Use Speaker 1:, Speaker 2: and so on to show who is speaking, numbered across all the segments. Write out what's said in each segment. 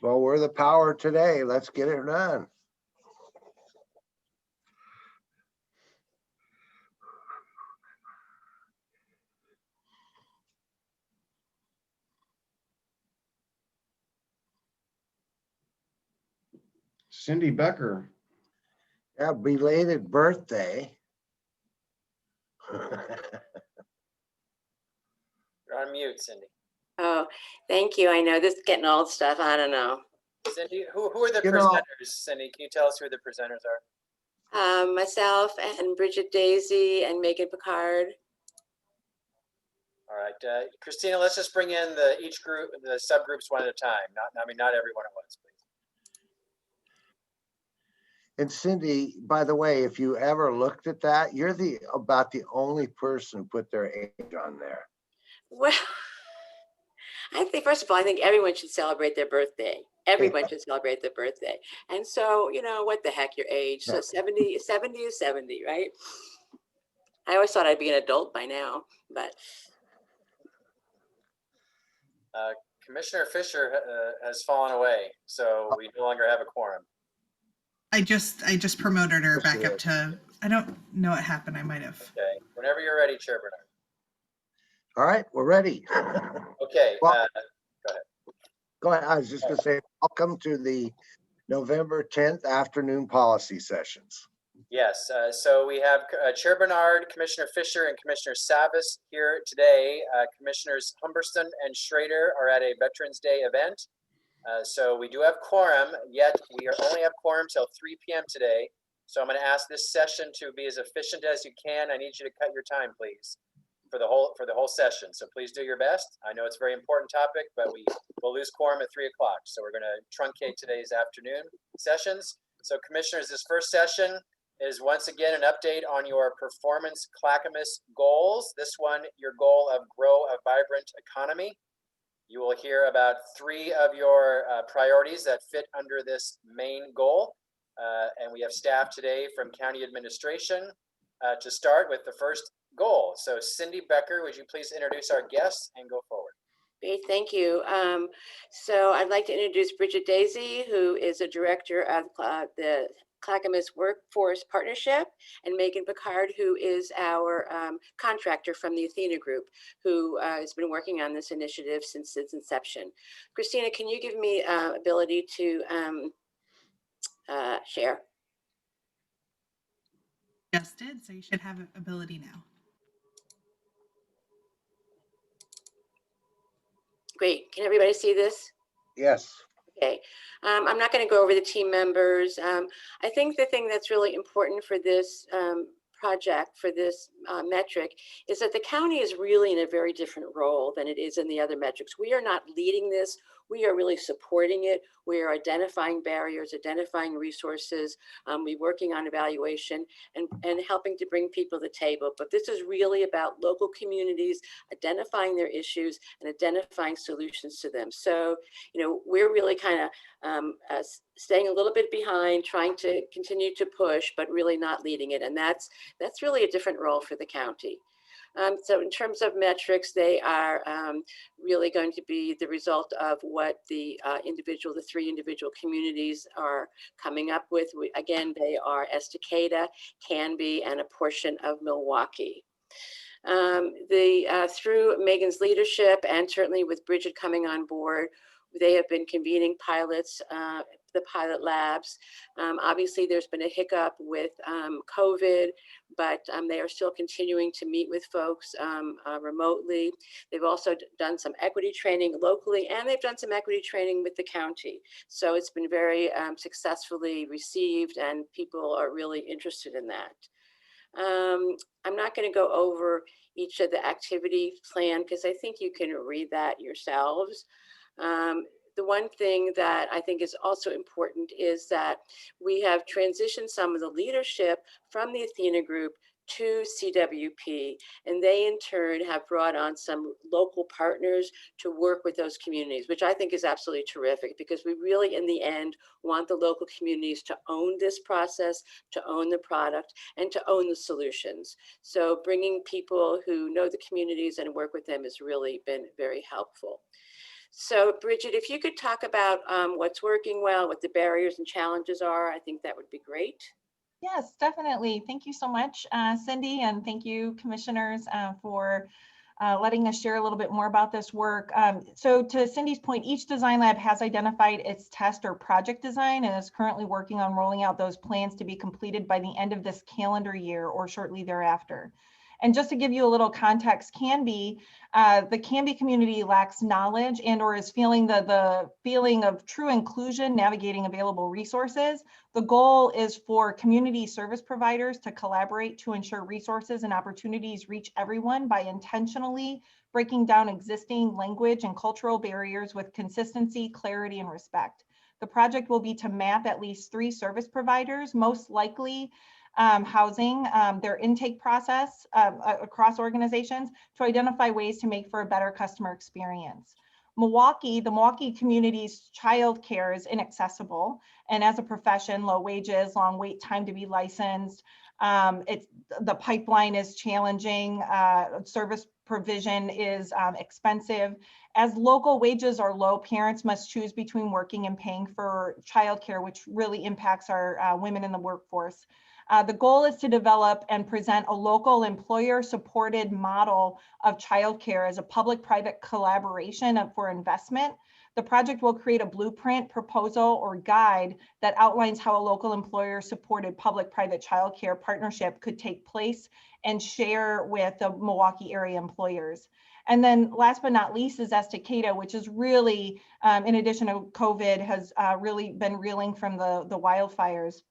Speaker 1: Well, we're the power today. Let's get it done.
Speaker 2: Cindy Becker.
Speaker 1: Yeah, belated birthday.
Speaker 3: You're on mute, Cindy.
Speaker 4: Oh, thank you. I know this is getting old stuff. I don't know.
Speaker 3: Cindy, who are the
Speaker 1: You know-
Speaker 3: presenters? Cindy, can you tell us who the presenters are?
Speaker 4: Myself and Bridget Daisy and Megan Picard.
Speaker 3: All right, Christina, let's just bring in each group, the subgroups one at a time. Not everyone at once, please.
Speaker 1: And Cindy, by the way, if you ever looked at that, you're about the only person who put their age on there.
Speaker 4: Well, I think, first of all, I think everyone should celebrate their birthday. Everyone should celebrate their birthday. And so, you know, what the heck, your age. So 70 is 70, right? I always thought I'd be an adult by now, but.
Speaker 3: Commissioner Fisher has fallen away, so we no longer have a quorum.
Speaker 5: I just promoted her back
Speaker 1: Yes.
Speaker 5: up to, I don't know what happened. I might have.
Speaker 3: Okay, whenever you're ready, Chair Bernard.
Speaker 1: All right, we're ready.
Speaker 3: Okay,
Speaker 1: Well-
Speaker 3: go ahead.
Speaker 1: Go ahead. I was just gonna say, welcome to the November 10th afternoon policy sessions.
Speaker 3: Yes, so we have Chair Bernard, Commissioner Fisher, and Commissioner Savas here today. Commissioners Humberston and Schrader are at a Veterans Day event. So we do have quorum, yet we only have quorum till 3 p.m. today. So I'm going to ask this session to be as efficient as you can. I need you to cut your time, please, for the whole session. So please do your best. I know it's a very important topic, but we will lose quorum at 3 o'clock. So we're going to truncate today's afternoon sessions. So commissioners, this first session is once again an update on your performance Clackamas goals. This one, your goal of grow a vibrant economy. You will hear about 3 of your priorities that fit under this main goal. And we have staff today from county administration to start with the first goal. So Cindy Becker, would you please introduce our guests and go forward?
Speaker 4: Great, thank you. So I'd like to introduce Bridget Daisy, who is a director of the Clackamas Workforce Partnership, and Megan Picard, who is our contractor from the Athena Group, who has been working on this initiative since its inception. Christina, can you give me ability to share?
Speaker 5: Just did, so you should have ability now.
Speaker 4: Great, can everybody see this?
Speaker 1: Yes.
Speaker 4: Okay, I'm not going to go over the team members. I think the thing that's really important for this project, for this metric, is that the county is really in a very different role than it is in the other metrics. We are not leading this. We are really supporting it. We are identifying barriers, identifying resources. We're working on evaluation and helping to bring people to the table. But this is really about local communities identifying their issues and identifying solutions to them. So, you know, we're really kind of staying a little bit behind, trying to continue to push, but really not leading it. And that's really a different role for the county. So in terms of metrics, they are really going to be the result of what the 3 individual communities are coming up with. Again, they are Estacada, Canby, and a portion of Milwaukee. Through Megan's leadership, and certainly with Bridget coming on board, they have been convening pilots, the pilot labs. Obviously, there's been a hiccup with COVID, but they are still continuing to meet with folks remotely. They've also done some equity training locally, and they've done some equity training with the county. So it's been very successfully received, and people are really interested in that. I'm not going to go over each of the activity plan because I think you can read that yourselves. The one thing that I think is also important is that we have transitioned some of the leadership from the Athena Group to CWP, and they in turn have brought on some local partners to work with those communities, which I think is absolutely terrific, because we really, in the end, want the local communities to own this process, to own the product, and to own the solutions. So bringing people who know the communities and work with them has really been very helpful. So Bridget, if you could talk about what's working well, what the barriers and challenges are, I think that would be great.
Speaker 6: Yes, definitely. Thank you so much, Cindy, and thank you, commissioners, for letting us share a little bit more about this work. So to Cindy's point, each design lab has identified its test or project design and is currently working on rolling out those plans to be completed by the end of this calendar year or shortly thereafter. And just to give you a little context, the Canby community lacks knowledge and or is feeling the feeling of true inclusion, navigating available resources. The goal is for community service providers to collaborate to ensure resources and opportunities reach everyone by intentionally breaking down existing language and cultural barriers with consistency, clarity, and respect. The project will be to map at least 3 service providers, most likely housing, their intake process across organizations to identify ways to make for a better customer experience. The Milwaukee community's childcare is inaccessible, and as a profession, low wages, long wait time to be licensed. The pipeline is challenging. Service provision is expensive. As local wages are low, parents must choose between working and paying for childcare, which really impacts our women in the workforce. The goal is to develop and present a local employer-supported model of childcare as a public-private collaboration for investment. The project will create a blueprint, proposal, or guide that outlines how a local employer-supported public-private childcare partnership could take place and share with the Milwaukee area employers. And then last but not least is Estacada, which is really, in addition to COVID, has really been reeling from the wildfires.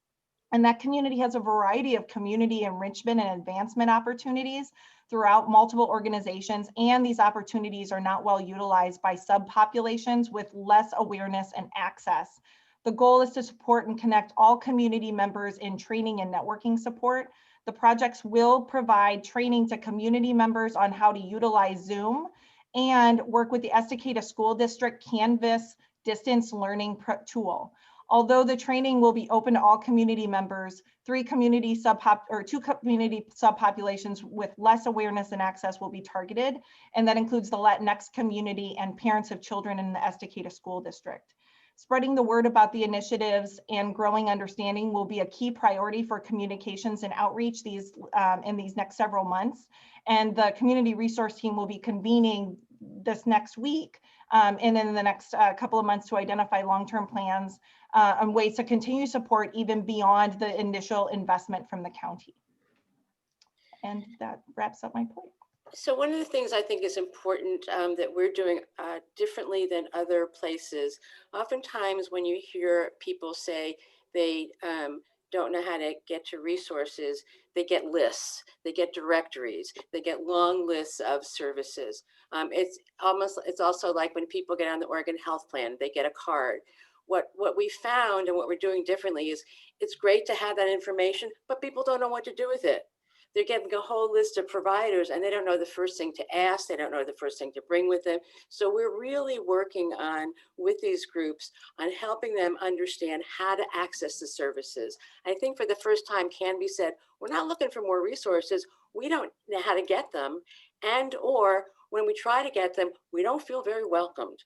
Speaker 6: And that community has a variety of community enrichment and advancement opportunities throughout multiple organizations, and these opportunities are not well utilized by subpopulations with less awareness and access. The goal is to support and connect all community members in training and networking support. The projects will provide training to community members on how to utilize Zoom and work with the Estacada School District Canvas distance learning tool. Although the training will be open to all community members, 2 community subpopulations with less awareness and access will be targeted, and that includes the Latinx community and parents of children in the Estacada School District. Spreading the word about the initiatives and growing understanding will be a key priority for communications and outreach in these next several months. And the community resource team will be convening this next week and in the next couple of months to identify long-term plans and ways to continue support even beyond the initial investment from the county. And that wraps up my point.
Speaker 4: So one of the things I think is important that we're doing differently than other places, oftentimes when you hear people say they don't know how to get to resources, they get lists, they get directories, they get long lists of services. It's also like when people get on the Oregon Health Plan, they get a card. What we found and what we're doing differently is it's great to have that information, but people don't know what to do with it. They're getting a whole list of providers and they don't know the first thing to ask. They don't know the first thing to bring with them. So we're really working on, with these groups, on helping them understand how to access the services. I think for the first time, Canby said, we're not looking for more resources. We don't know how to get them. And or when we try to get them, we don't feel very welcomed.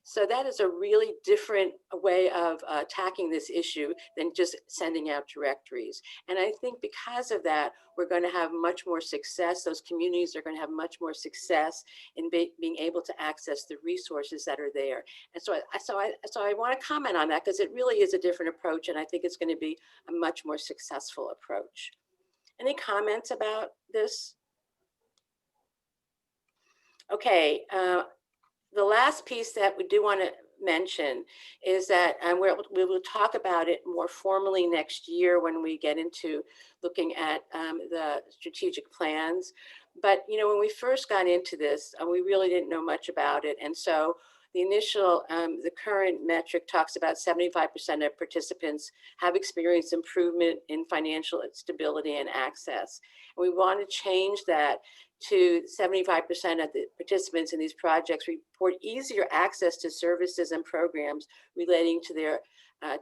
Speaker 4: So that is a really different way of attacking this issue than just sending out directories. And I think because of that, we're going to have much more success. Those communities are going to have much more success in being able to access the resources that are there. And so I want to comment on that because it really is a different approach. And I think it's going to be a much more successful approach. Any comments about this? Okay. The last piece that we do want to mention is that we will talk about it more formally next year when we get into looking at the strategic plans. But, you know, when we first got into this, we really didn't know much about it. And so The initial, the current metric talks about 75% of participants have experienced improvement in financial stability and access. And we want to change that to 75% of the participants in these projects report easier access to services and programs relating to their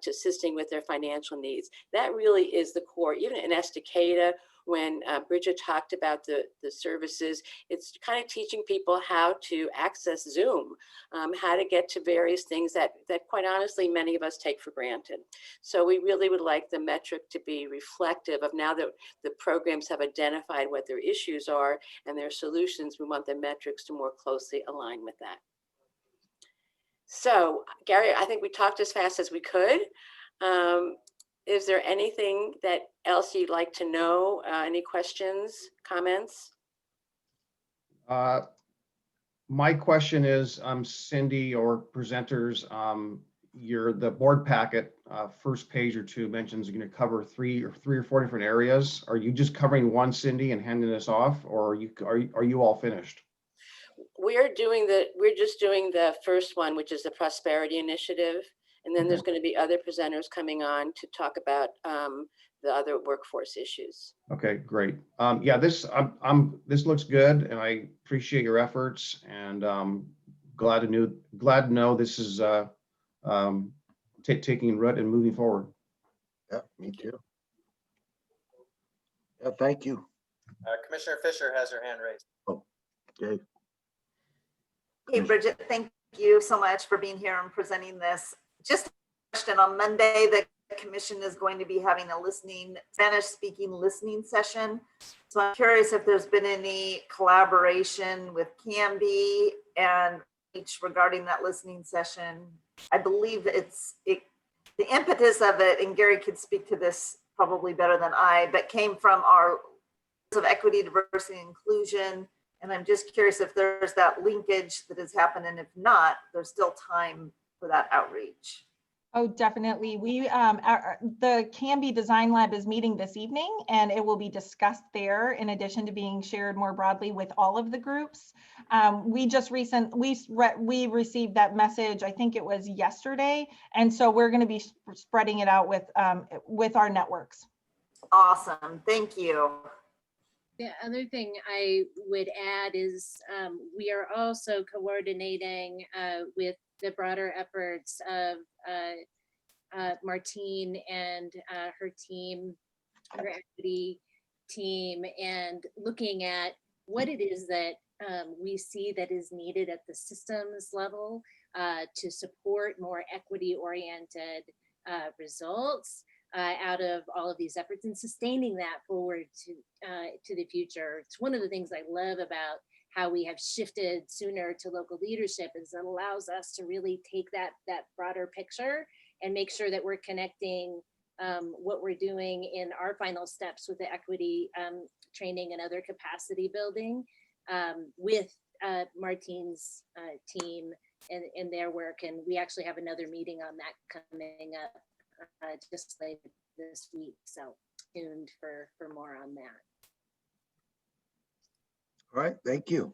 Speaker 4: to assisting with their financial needs. That really is the core. Even in Estacada, when Bridget talked about the services, it's kind of teaching people how to access Zoom, how to get to various things that quite honestly, many of us take for granted. So we really would like the metric to be reflective of, now that the programs have identified what their issues are and their solutions, we want the metrics to more closely align with that. So Gary, I think we talked as fast as we could. Is there anything that else you'd like to know? Any questions, comments?
Speaker 2: My question is, Cindy or presenters, the board packet, first page or two mentions you're going to cover three or four different areas. Are you just covering one, Cindy, and handing this off, or are you all finished?
Speaker 4: We're just doing the first one, which is the Prosperity Initiative. And then there's going to be other presenters coming on to talk about the other workforce issues.
Speaker 2: Okay, great. Yeah, this looks good, and I appreciate your efforts, and glad to know this is taking root and moving forward.
Speaker 1: Yeah, me too. Yeah, thank you.
Speaker 3: Commissioner Fisher has her hand raised.
Speaker 1: Okay.
Speaker 7: Hey, Bridget, thank you so much for being here and presenting this. Just a question, on Monday, the commission is going to be having a Spanish-speaking listening session. So I'm curious if there's been any collaboration with Canby and each regarding that listening session. I believe the impetus of it, and Gary could speak to this probably better than I, but came from our of equity, diversity, and inclusion. And I'm just curious if there's that linkage that has happened, and if not, there's still time for that outreach.
Speaker 6: Oh, definitely. The Canby Design Lab is meeting this evening, and it will be discussed there in addition to being shared more broadly with all of the groups. We received that message, I think it was yesterday. And so we're going to be spreading it out with our networks.
Speaker 7: Awesome. Thank you.
Speaker 8: The other thing I would add is we are also coordinating with the broader efforts of Martine and her team, her equity team, and looking at what it is that we see that is needed at the systems level to support more equity-oriented results out of all of these efforts, and sustaining that forward to the future. It's one of the things I love about how we have shifted sooner to local leadership, is it allows us to really take that broader picture and make sure that we're connecting what we're doing in our final steps with the equity training and other capacity building with Martine's team and their work. And we actually have another meeting on that coming up just later this week, so tuned for more on that.
Speaker 1: All right, thank you.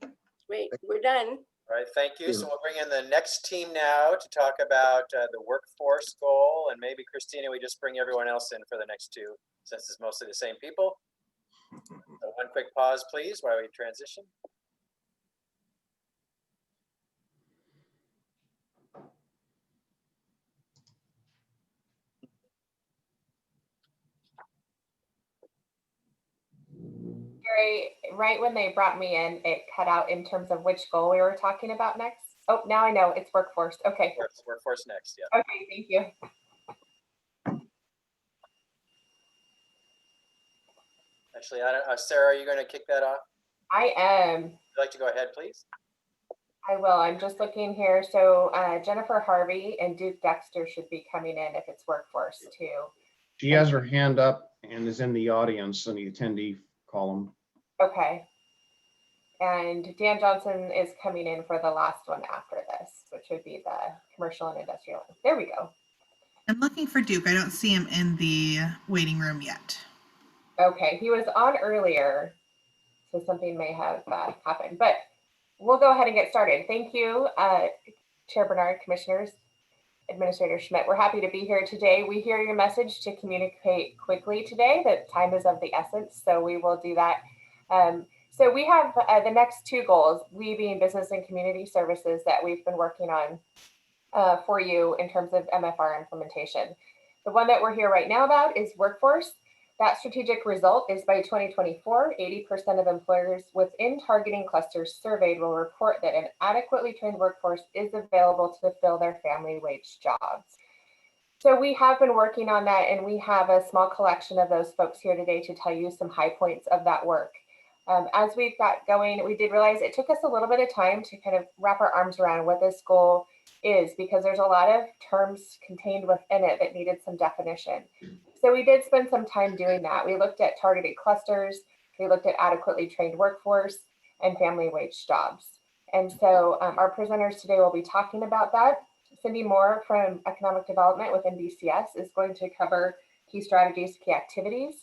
Speaker 4: Great, we're done.
Speaker 3: All right, thank you. So we'll bring in the next team now to talk about the workforce goal, and maybe Christina, we just bring everyone else in for the next two, since it's mostly the same people. So one quick pause, please, while we transition.
Speaker 9: Gary, right when they brought me in, it cut out in terms of which goal we were talking about next. Oh, now I know, it's workforce. Okay.
Speaker 3: Workforce next, yeah.
Speaker 9: Okay, thank you.
Speaker 3: Actually, I don't, Sarah, are you going to kick that off?
Speaker 9: I am.
Speaker 3: Would you like to go ahead, please?
Speaker 9: I will. I'm just looking here. So Jennifer Harvey and Duke Dexter should be coming in if it's workforce too.
Speaker 2: She has her hand up and is in the audience in the attendee column.
Speaker 9: Okay. And Dan Johnson is coming in for the last one after this, which would be the commercial and industrial. There we go.
Speaker 5: I'm looking for Duke. I don't see him in the waiting room yet.
Speaker 9: Okay, he was on earlier, so something may have happened, but we'll go ahead and get started. Thank you. Chair Bernard, Commissioners, Administrator Schmidt. We're happy to be here today. We hear your message to communicate quickly today that time is of the essence, so we will do that. So we have the next two goals, we being business and community services that we've been working on for you in terms of MFR implementation. The one that we're here right now about is workforce. That strategic result is by 2024, 80% of employers within targeting clusters surveyed will report that an adequately trained workforce is available to fill their family wage jobs. So we have been working on that, and we have a small collection of those folks here today to tell you some high points of that work. As we've got going, we did realize it took us a little bit of time to kind of wrap our arms around what this goal is, because there's a lot of terms contained within it that needed some definition. So we did spend some time doing that. We looked at targeted clusters, we looked at adequately trained workforce, and family wage jobs. And so our presenters today will be talking about that. Cindy Moore from Economic Development within BCS is going to cover key strategies, key activities.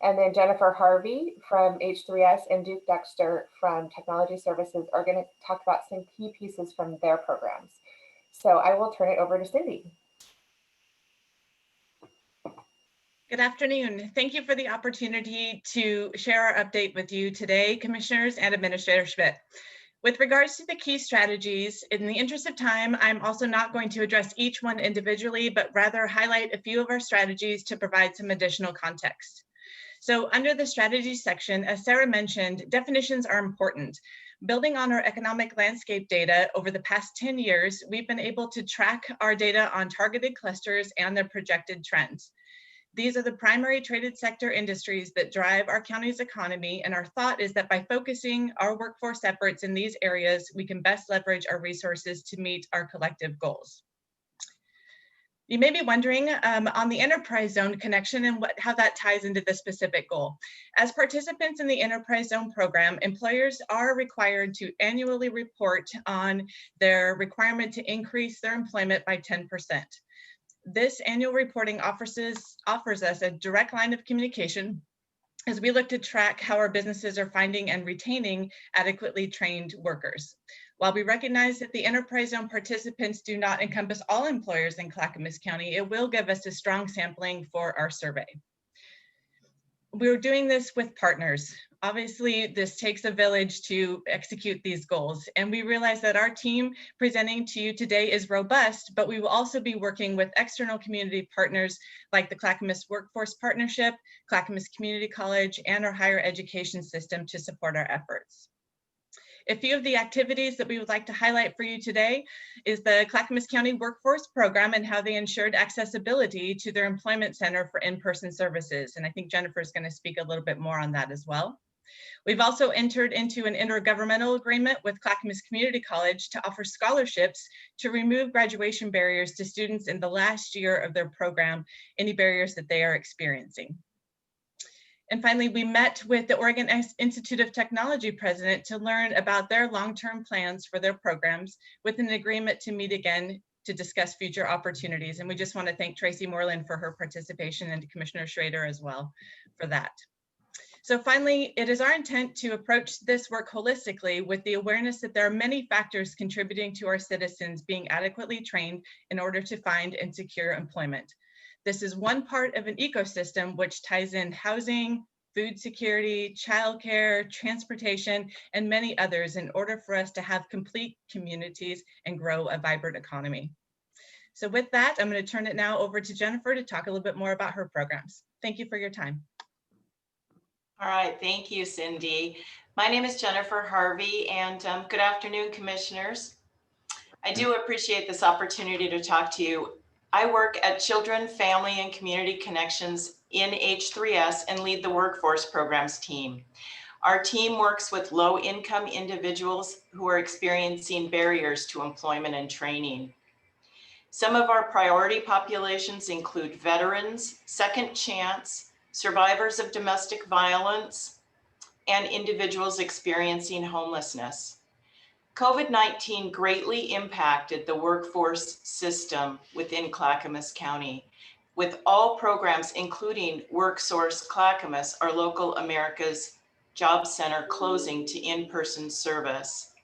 Speaker 9: And then Jennifer Harvey from H3S and Duke Dexter from Technology Services are going to talk about some key pieces from their programs. So I will turn it over to Cindy.
Speaker 10: Good afternoon. Thank you for the opportunity to share our update with you today, Commissioners and Administrator Schmidt. With regards to the key strategies, in the interest of time, I'm also not going to address each one individually, but rather highlight a few of our strategies to provide some additional context. So under the strategies section, as Sarah mentioned, definitions are important. Building on our economic landscape data over the past 10 years, we've been able to track our data on targeted clusters and their projected trends. These are the primary traded sector industries that drive our county's economy, and our thought is that by focusing our workforce efforts in these areas, we can best leverage our resources to meet our collective goals. You may be wondering on the enterprise zone connection and how that ties into the specific goal. As participants in the enterprise zone program, employers are required to annually report on their requirement to increase their employment by 10%. This annual reporting offers us a direct line of communication as we look to track how our businesses are finding and retaining adequately trained workers. While we recognize that the enterprise zone participants do not encompass all employers in Clackamas County, it will give us a strong sampling for our survey. We're doing this with partners. Obviously, this takes a village to execute these goals, and we realize that our team presenting to you today is robust, but we will also be working with external community partners like the Clackamas Workforce Partnership, Clackamas Community College, and our higher education system to support our efforts. A few of the activities that we would like to highlight for you today is the Clackamas County Workforce Program and how they ensured accessibility to their employment center for in-person services. And I think Jennifer is going to speak a little bit more on that as well. We've also entered into an intergovernmental agreement with Clackamas Community College to offer scholarships to remove graduation barriers to students in the last year of their program, any barriers that they are experiencing. And finally, we met with the Oregon Institute of Technology president to learn about their long-term plans for their programs with an agreement to meet again to discuss future opportunities. And we just want to thank Tracy Moreland for her participation and Commissioner Schrader as well for that. So finally, it is our intent to approach this work holistically with the awareness that there are many factors contributing to our citizens being adequately trained in order to find and secure employment. This is one part of an ecosystem which ties in housing, food security, childcare, transportation, and many others in order for us to have complete communities and grow a vibrant economy. So with that, I'm going to turn it now over to Jennifer to talk a little bit more about her programs. Thank you for your time.
Speaker 11: All right, thank you, Cindy. My name is Jennifer Harvey, and good afternoon, commissioners. I do appreciate this opportunity to talk to you. I work at Children, Family, and Community Connections in H3S and lead the Workforce Programs team. Our team works with low-income individuals who are experiencing barriers to employment and training. Some of our priority populations include veterans, second chance, survivors of domestic violence, and individuals experiencing homelessness. COVID-19 greatly impacted the workforce system within Clackamas County, with all programs, including WorkSource Clackamas, our local America's Job Center, closing to in-person service.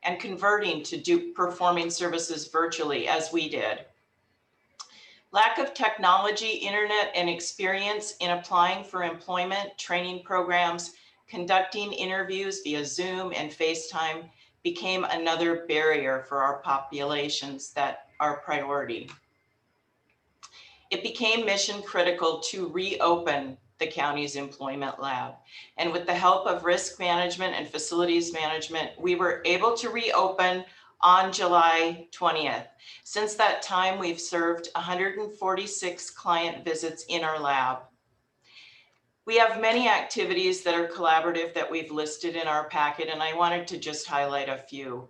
Speaker 11: and converting to performing services virtually as we did. Lack of technology, internet, and experience in applying for employment, training programs, conducting interviews via Zoom and FaceTime became another barrier for our populations that are priority. It became mission critical to reopen the county's employment lab. And with the help of risk management and facilities management, we were able to reopen on July 20th. Since that time, we've served 146 client visits in our lab. We have many activities that are collaborative that we've listed in our packet, and I wanted to just highlight a few.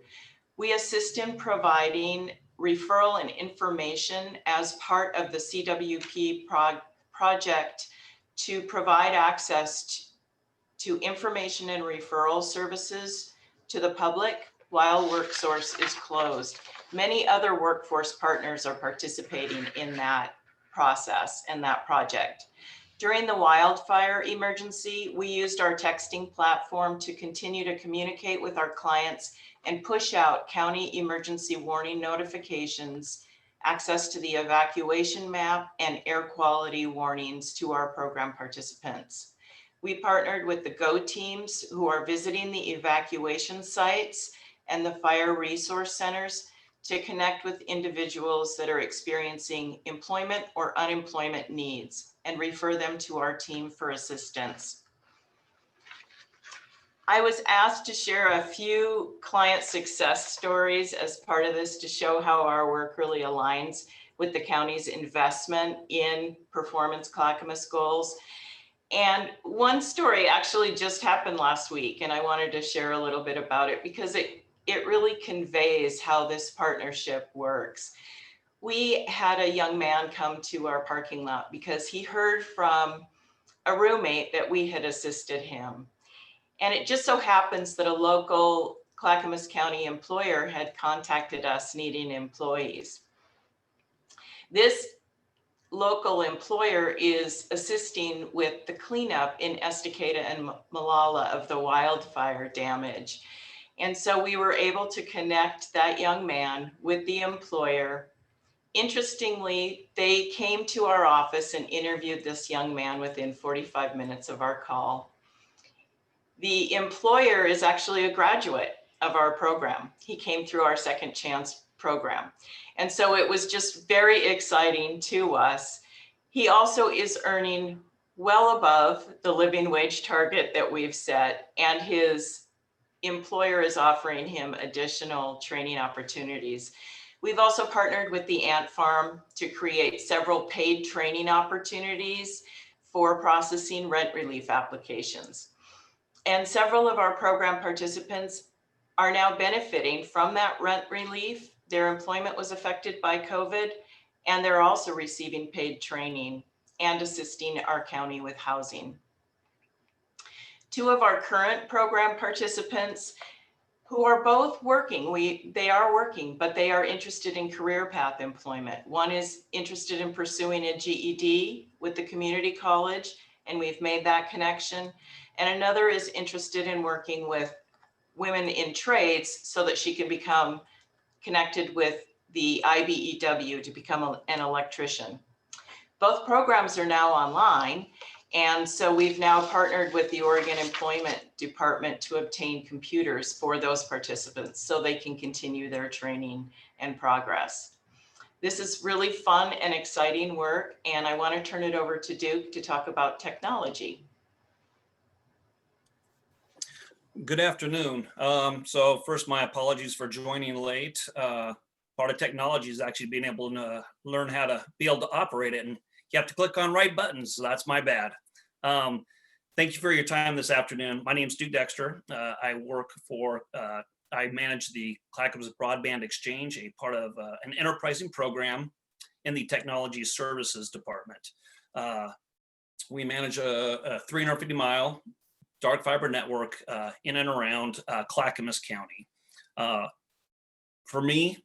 Speaker 11: We assist in providing referral and information as part of the CWP project to provide access to information and referral services to the public while WorkSource is closed. Many other workforce partners are participating in that process and that project. During the wildfire emergency, we used our texting platform to continue to communicate with our clients and push out county emergency warning notifications, access to the evacuation map, and air quality warnings to our program participants. We partnered with the GO teams who are visiting the evacuation sites and the fire resource centers to connect with individuals that are experiencing employment or unemployment needs and refer them to our team for assistance. I was asked to share a few client success stories as part of this to show how our work really aligns with the county's investment in performance Clackamas goals. And one story actually just happened last week, and I wanted to share a little bit about it because it really conveys how this partnership works. We had a young man come to our parking lot because he heard from a roommate that we had assisted him. And it just so happens that a local Clackamas County employer had contacted us needing employees. This local employer is assisting with the cleanup in Estacada and Malala of the wildfire damage. And so we were able to connect that young man with the employer. Interestingly, they came to our office and interviewed this young man within 45 minutes of our call. The employer is actually a graduate of our program. He came through our Second Chance program. And so it was just very exciting to us. He also is earning well above the living wage target that we've set, and his employer is offering him additional training opportunities. We've also partnered with the Ant Farm to create several paid training opportunities for processing rent relief applications. And several of our program participants are now benefiting from that rent relief. Their employment was affected by COVID, and they're also receiving paid training and assisting our county with housing. Two of our current program participants who are both working, they are working, but they are interested in career path employment. One is interested in pursuing a GED with the community college, and we've made that connection. And another is interested in working with women in trades so that she can become connected with the IBEW to become an electrician. Both programs are now online, and so we've now partnered with the Oregon Employment Department to obtain computers for those participants so they can continue their training and progress. This is really fun and exciting work, and I want to turn it over to Duke to talk about technology.
Speaker 12: Good afternoon. So first, my apologies for joining late. Part of technology is actually being able to learn how to be able to operate it, and you have to click on right buttons, so that's my bad. Thank you for your time this afternoon. My name is Duke Dexter. I manage the Clackamas Broadband Exchange, a part of an enterprising program in the Technology Services Department. We manage a 350-mile dark fiber network in and around Clackamas County. For me,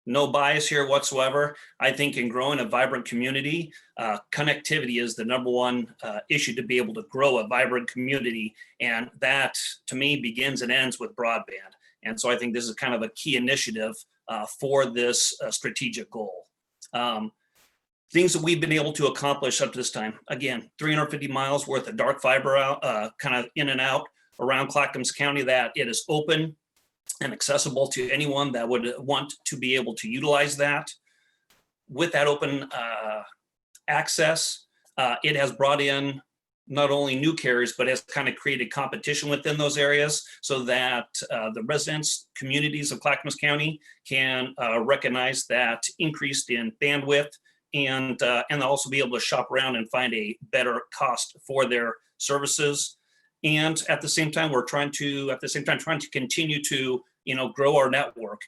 Speaker 12: no bias here whatsoever. I think in growing a vibrant community, connectivity is the number one issue to be able to grow a vibrant community. And that, to me, begins and ends with broadband. And so I think this is kind of a key initiative for this strategic goal. Things that we've been able to accomplish up to this time, again, 350 miles worth of dark fiber out, kind of in and out around Clackamas County, that it is open and accessible to anyone that would want to be able to utilize that. With that open access, it has brought in not only new carriers, but has kind of created competition within those areas so that the residents, communities of Clackamas County can recognize that increase in bandwidth and also be able to shop around and find a better cost for their services. And at the same time, we're trying to continue to, grow our network.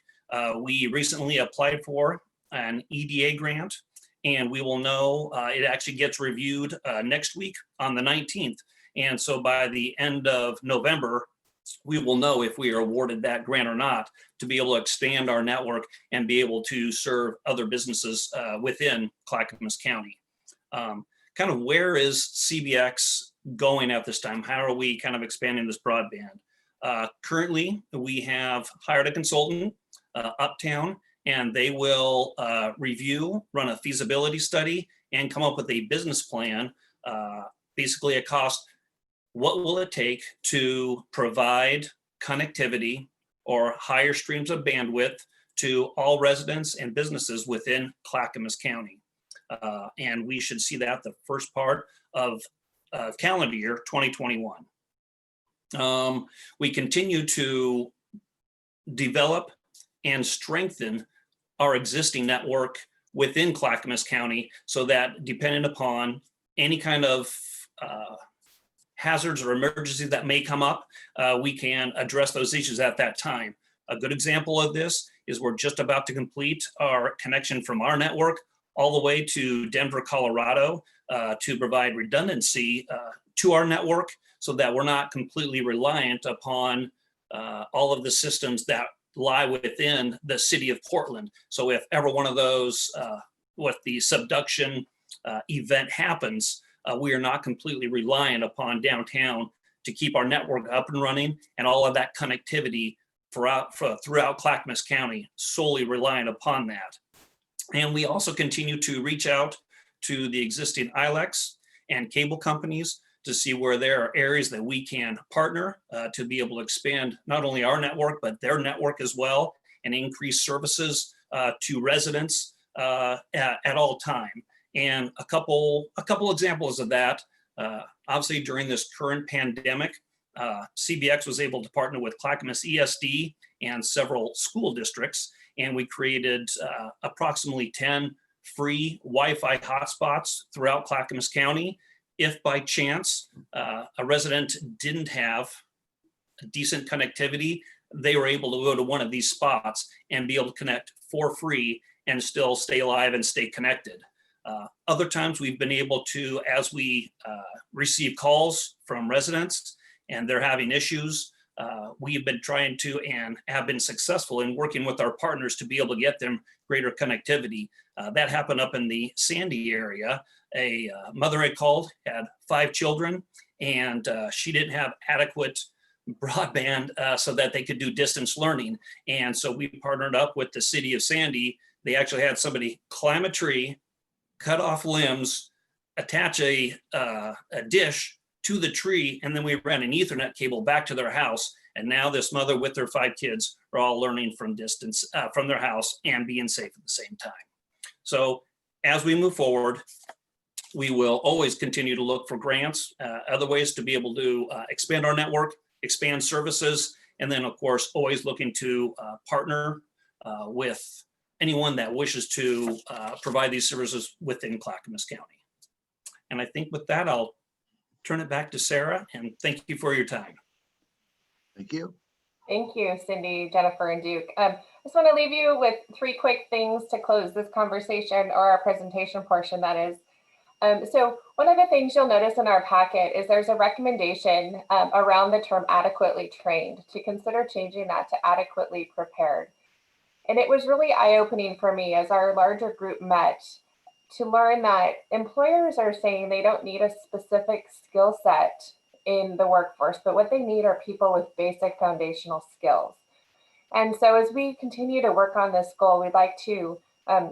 Speaker 12: We recently applied for an EDA grant, and we will know, it actually gets reviewed next week on the 19th. And so by the end of November, we will know if we are awarded that grant or not, to be able to expand our network and be able to serve other businesses within Clackamas County. Kind of where is CBX going at this time? How are we kind of expanding this broadband? Currently, we have hired a consultant, Uptown, and they will run a feasibility study and come up with a business plan, basically a cost. What will it take to provide connectivity or higher streams of bandwidth to all residents and businesses within Clackamas County? And we should see that the first part of calendar year 2021. We continue to develop and strengthen our existing network within Clackamas County so that depending upon any kind of hazards or emergencies that may come up, we can address those issues at that time. A good example of this is we're just about to complete our connection from our network all the way to Denver, Colorado, to provide redundancy to our network so that we're not completely reliant upon all of the systems that lie within the city of Portland. So if ever one of those, with the subduction event happens, we are not completely reliant upon downtown to keep our network up and running and all of that connectivity throughout Clackamas County, solely reliant upon that. And we also continue to reach out to the existing ILECs and cable companies to see where there are areas that we can partner to be able to expand not only our network, but their network as well, and increase services to residents at all time. And a couple examples of that, obviously during this current pandemic, CBX was able to partner with Clackamas ESD and several school districts, and we created approximately 10 free Wi-Fi hotspots throughout Clackamas County. If by chance a resident didn't have decent connectivity, they were able to go to one of these spots and be able to connect for free and still stay alive and stay connected. Other times we've been able to, as we receive calls from residents and they're having issues, we've been trying to and have been successful in working with our partners to be able to get them greater connectivity. That happened up in the Sandy area. A mother had called, had 5 children, and she didn't have adequate broadband so that they could do distance learning. And so we partnered up with the city of Sandy. They actually had somebody climb a tree, cut off limbs, attach a dish to the tree, and then we ran an Ethernet cable back to their house. And now this mother with their 5 kids are all learning from distance from their house and being safe at the same time. So as we move forward, we will always continue to look for grants, other ways to be able to expand our network, expand services, and then of course, always looking to partner with anyone that wishes to provide these services within Clackamas County. And I think with that, I'll turn it back to Sarah, and thank you for your time.
Speaker 1: Thank you.
Speaker 9: Thank you, Cindy, Jennifer, and Duke. I just want to leave you with 3 quick things to close this conversation, or our presentation portion, that is. So one of the things you'll notice in our packet is there's a recommendation around the term adequately trained, to consider changing that to adequately prepared. And it was really eye-opening for me as our larger group met to learn that employers are saying they don't need a specific skill set in the workforce, but what they need are people with basic foundational skills. And so as we continue to work on this goal, we'd like to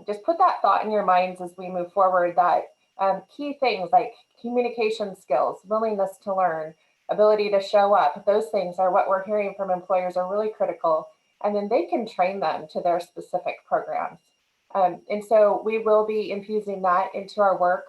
Speaker 9: just put that thought in your minds as we move forward, that key things like communication skills, willingness to learn, ability to show up, those things are what we're hearing from employers are really critical. And then they can train them to their specific programs. And so we will be infusing that into our work.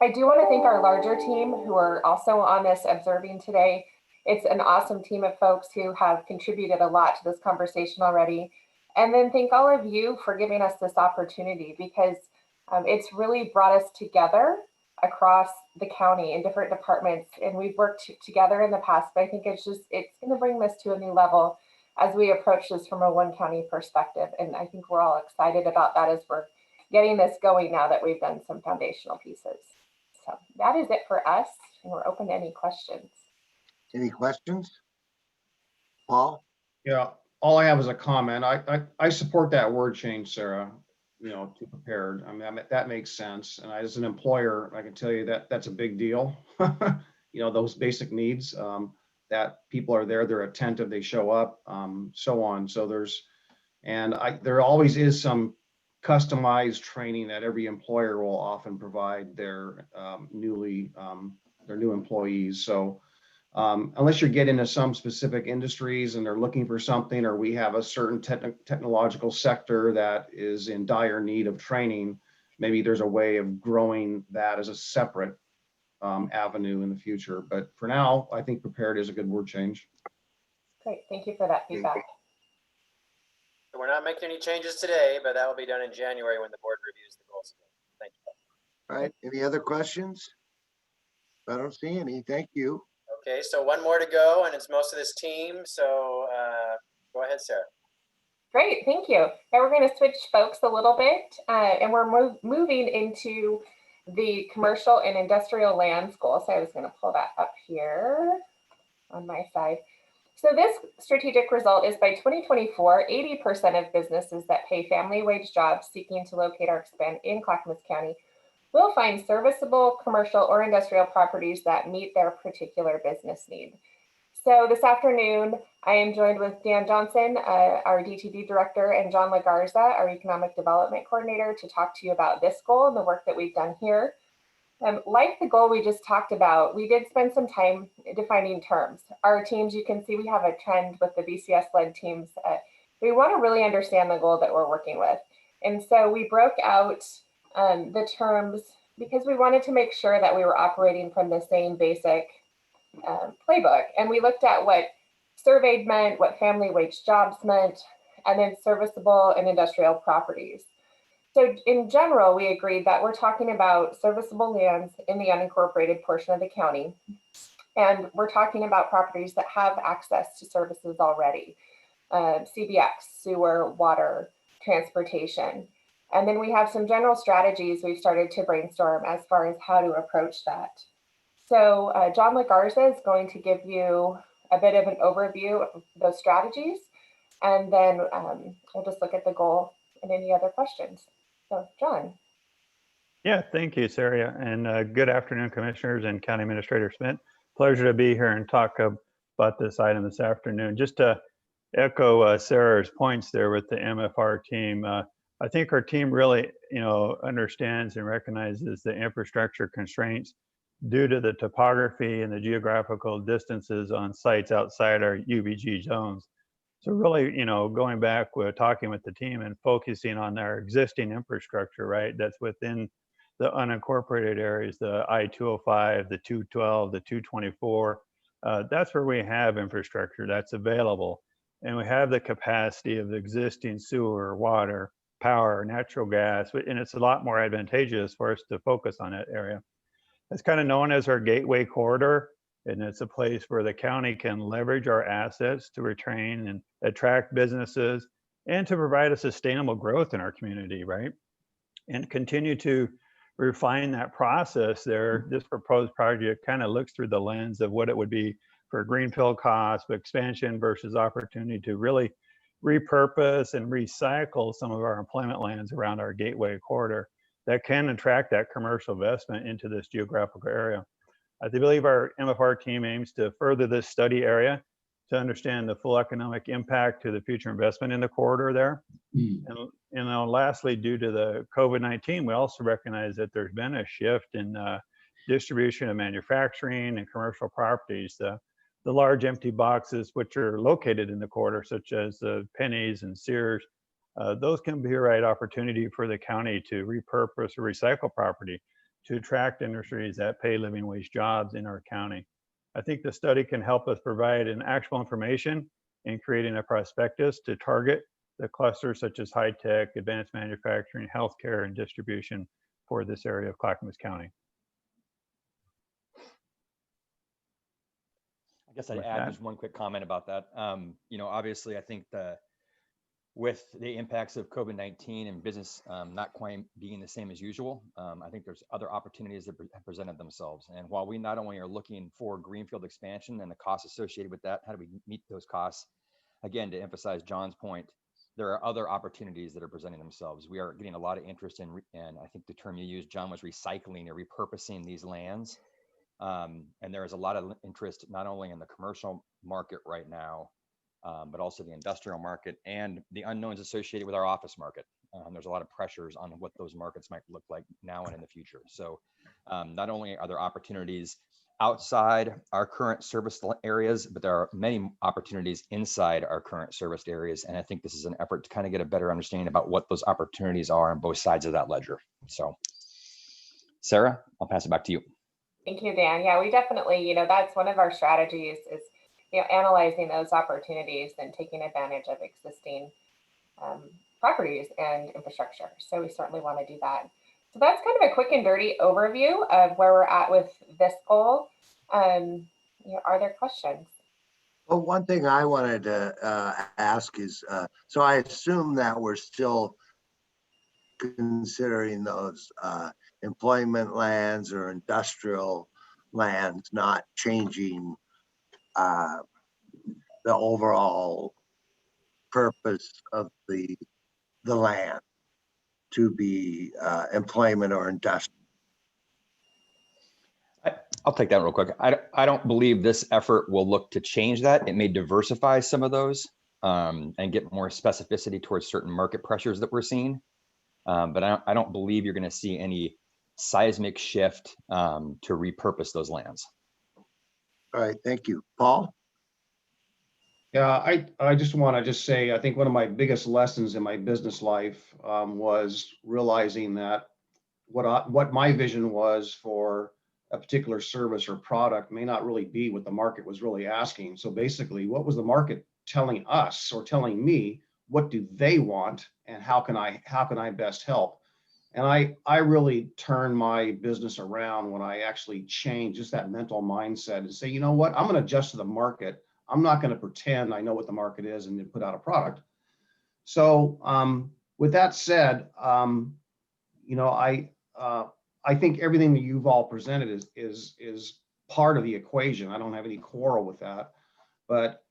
Speaker 9: I do want to thank our larger team who are also on this observing today. It's an awesome team of folks who have contributed a lot to this conversation already. And then thank all of you for giving us this opportunity, because it's really brought us together across the county in different departments. And we've worked together in the past, but I think it's going to bring this to a new level as we approach this from a one county perspective. And I think we're all excited about that as we're getting this going now that we've done some foundational pieces. So that is it for us, and we're open to any questions.
Speaker 1: Any questions? Paul?
Speaker 2: Yeah, all I have is a comment. I support that word change, Sarah, to prepared. I mean, that makes sense. And as an employer, I can tell you that that's a big deal. Those basic needs, that people are there, they're attentive, they show up, so on. So there always is some customized training that every employer will often provide their new employees. So unless you're getting into some specific industries and they're looking for something, or we have a certain technological sector that is in dire need of training, maybe there's a way of growing that as a separate avenue in the future. But for now, I think prepared is a good word change.
Speaker 9: Great, thank you for that feedback.
Speaker 3: So we're not making any changes today, but that will be done in January when the board reviews the goals. Thank you.
Speaker 1: All right, any other questions? I don't see any, thank you.
Speaker 3: Okay, so one more to go, and it's most of this team. So go ahead, Sarah.
Speaker 9: Great, thank you. Now we're going to switch folks a little bit, and we're moving into the commercial and industrial lands goal. So I was going to pull that up here on my side. So this strategic result is by 2024, 80% of businesses that pay family wage jobs seeking to locate or expand in Clackamas County will find serviceable commercial or industrial properties that meet their particular business need. So this afternoon, I am joined with Dan Johnson, our DTD director, and John LaGarza, our economic development coordinator, to talk to you about this goal and the work that we've done here. Like the goal we just talked about, we did spend some time defining terms. Our teams, you can see we have a trend with the BCS-led teams. We want to really understand the goal that we're working with. And so we broke out the terms because we wanted to make sure that we were operating from the same basic playbook. And we looked at what surveyed meant, what family wage jobs meant, and then serviceable and industrial properties. So in general, we agreed that we're talking about serviceable lands in the unincorporated portion of the county. And we're talking about properties that have access to services already, CBX, sewer, water, transportation. And then we have some general strategies we've started to brainstorm as far as how to approach that. So John LaGarza is going to give you a bit of an overview of those strategies. And then we'll just look at the goal and any other questions. So John.
Speaker 13: Yeah, thank you, Sarah. And good afternoon, Commissioners and County Administrator Schmidt. Pleasure to be here and talk about this item this afternoon. Just to echo Sarah's points there with the MFR team, I think our team really, understands and recognizes the infrastructure constraints due to the topography and the geographical distances on sites outside our UBG zones. So really, going back, we're talking with the team and focusing on our existing infrastructure, right? That's within the unincorporated areas, the I-205, the 212, the 224. That's where we have infrastructure that's available. And we have the capacity of the existing sewer, water, power, natural gas, and it's a lot more advantageous for us to focus on that area. It's kind of known as our gateway corridor, and it's a place where the county can leverage our assets to retain and attract businesses and to provide a sustainable growth in our community, right? And continue to refine that process there. This proposed project kind of looks through the lens of what it would be for greenfield cost, expansion versus opportunity to really repurpose and recycle some of our employment lands around our gateway corridor that can attract that commercial investment into this geographical area. I believe our MFR team aims to further this study area to understand the full economic impact to the future investment in the corridor there. And lastly, due to the COVID-19, we also recognize that there's been a shift in distribution of manufacturing and commercial properties. The large empty boxes which are located in the corridor, such as the Pennies and Sears, those can be a right opportunity for the county to repurpose or recycle property to attract industries that pay living wage jobs in our county. I think the study can help us provide an actual information in creating a prospectus to target the clusters such as high tech, advanced manufacturing, healthcare, and distribution for this area of Clackamas County.
Speaker 14: I guess I'd
Speaker 13: With
Speaker 14: add
Speaker 13: that.
Speaker 14: just one quick comment about that. You know, obviously, I think with the impacts of COVID-19 and business not quite being the same as usual, I think there's other opportunities that have presented themselves. And while we not only are looking for greenfield expansion and the costs associated with that, how do we meet those costs? Again, to emphasize John's point, there are other opportunities that are presenting themselves. We are getting a lot of interest in, and I think the term you used, John, was recycling or repurposing these lands. And there is a lot of interest not only in the commercial market right now, but also the industrial market and the unknowns associated with our office market. There's a lot of pressures on what those markets might look like now and in the future. So not only are there opportunities outside our current service areas, but there are many opportunities inside our current serviced areas. And I think this is an effort to kind of get a better understanding about what those opportunities are on both sides of that ledger. So Sarah, I'll pass it back to you.
Speaker 9: Thank you, Dan. Yeah, we definitely, you know, that's one of our strategies is, you know, analyzing those opportunities and taking advantage of existing properties and infrastructure. So we certainly want to do that. So that's kind of a quick and dirty overview of where we're at with this goal. You know, are there questions?
Speaker 1: Well, one thing I wanted to ask is, so I assume that we're still considering those employment lands or industrial lands, not changing the overall purpose of the land to be employment or industrial.
Speaker 14: I'll take that real quick. I don't believe this effort will look to change that. It may diversify some of those and get more specificity towards certain market pressures that we're seeing. But I don't believe you're going to see any seismic shift to repurpose those lands.
Speaker 1: All right, thank you. Paul?
Speaker 2: Yeah, I just want to say, I think one of my biggest lessons in my business life was realizing that what my vision was for a particular service or product may not really be what the market was really asking. So basically, what was the market telling us or telling me? What do they want, and how can I best help? And I really turned my business around when I actually changed just that mental mindset and say, you know what, I'm going to adjust to the market. I'm not going to pretend I know what the market is and then put out a product. So with that said, you know, I think everything that you've all presented is part of the equation. I don't have any quarrel with that, but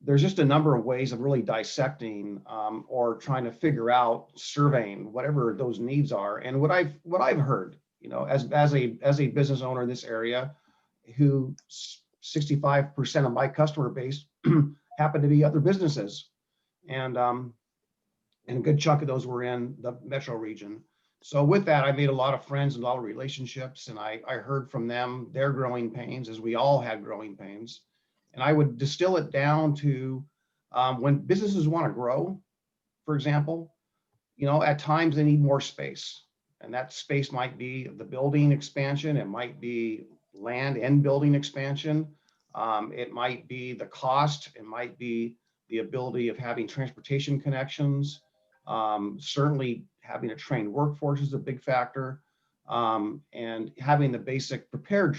Speaker 2: there's just a number of ways of really dissecting or trying to figure out, surveying whatever those needs are. And what I've heard, you know, as a business owner in this area, who 65% of my customer base happen to be other businesses, and a good chunk of those were in the metro region. So with that, I made a lot of friends and a lot of relationships, and I heard from them their growing pains, as we all had growing pains. And I would distill it down to when businesses want to grow, for example, you know, at times they need more space. And that space might be the building expansion. It might be land and building expansion. It might be the cost. It might be the ability of having transportation connections. Certainly having a trained workforce is a big factor. And having the basic prepared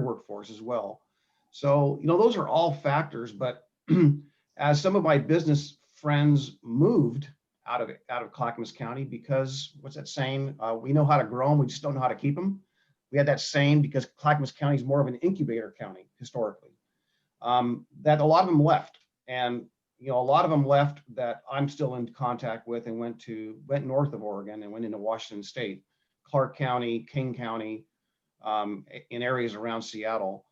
Speaker 2: workforce as well. So, you know, those are all factors, but as some of my business friends moved out of Clackamas County, because what's that saying? We know how to grow them, we just don't know how to keep them. We had that saying because Clackamas County is more of an incubator county historically, that a lot of them left. And, you know, a lot of them left that I'm still in contact with and went north of Oregon and went into Washington State, Clark County, King County, in areas around Seattle.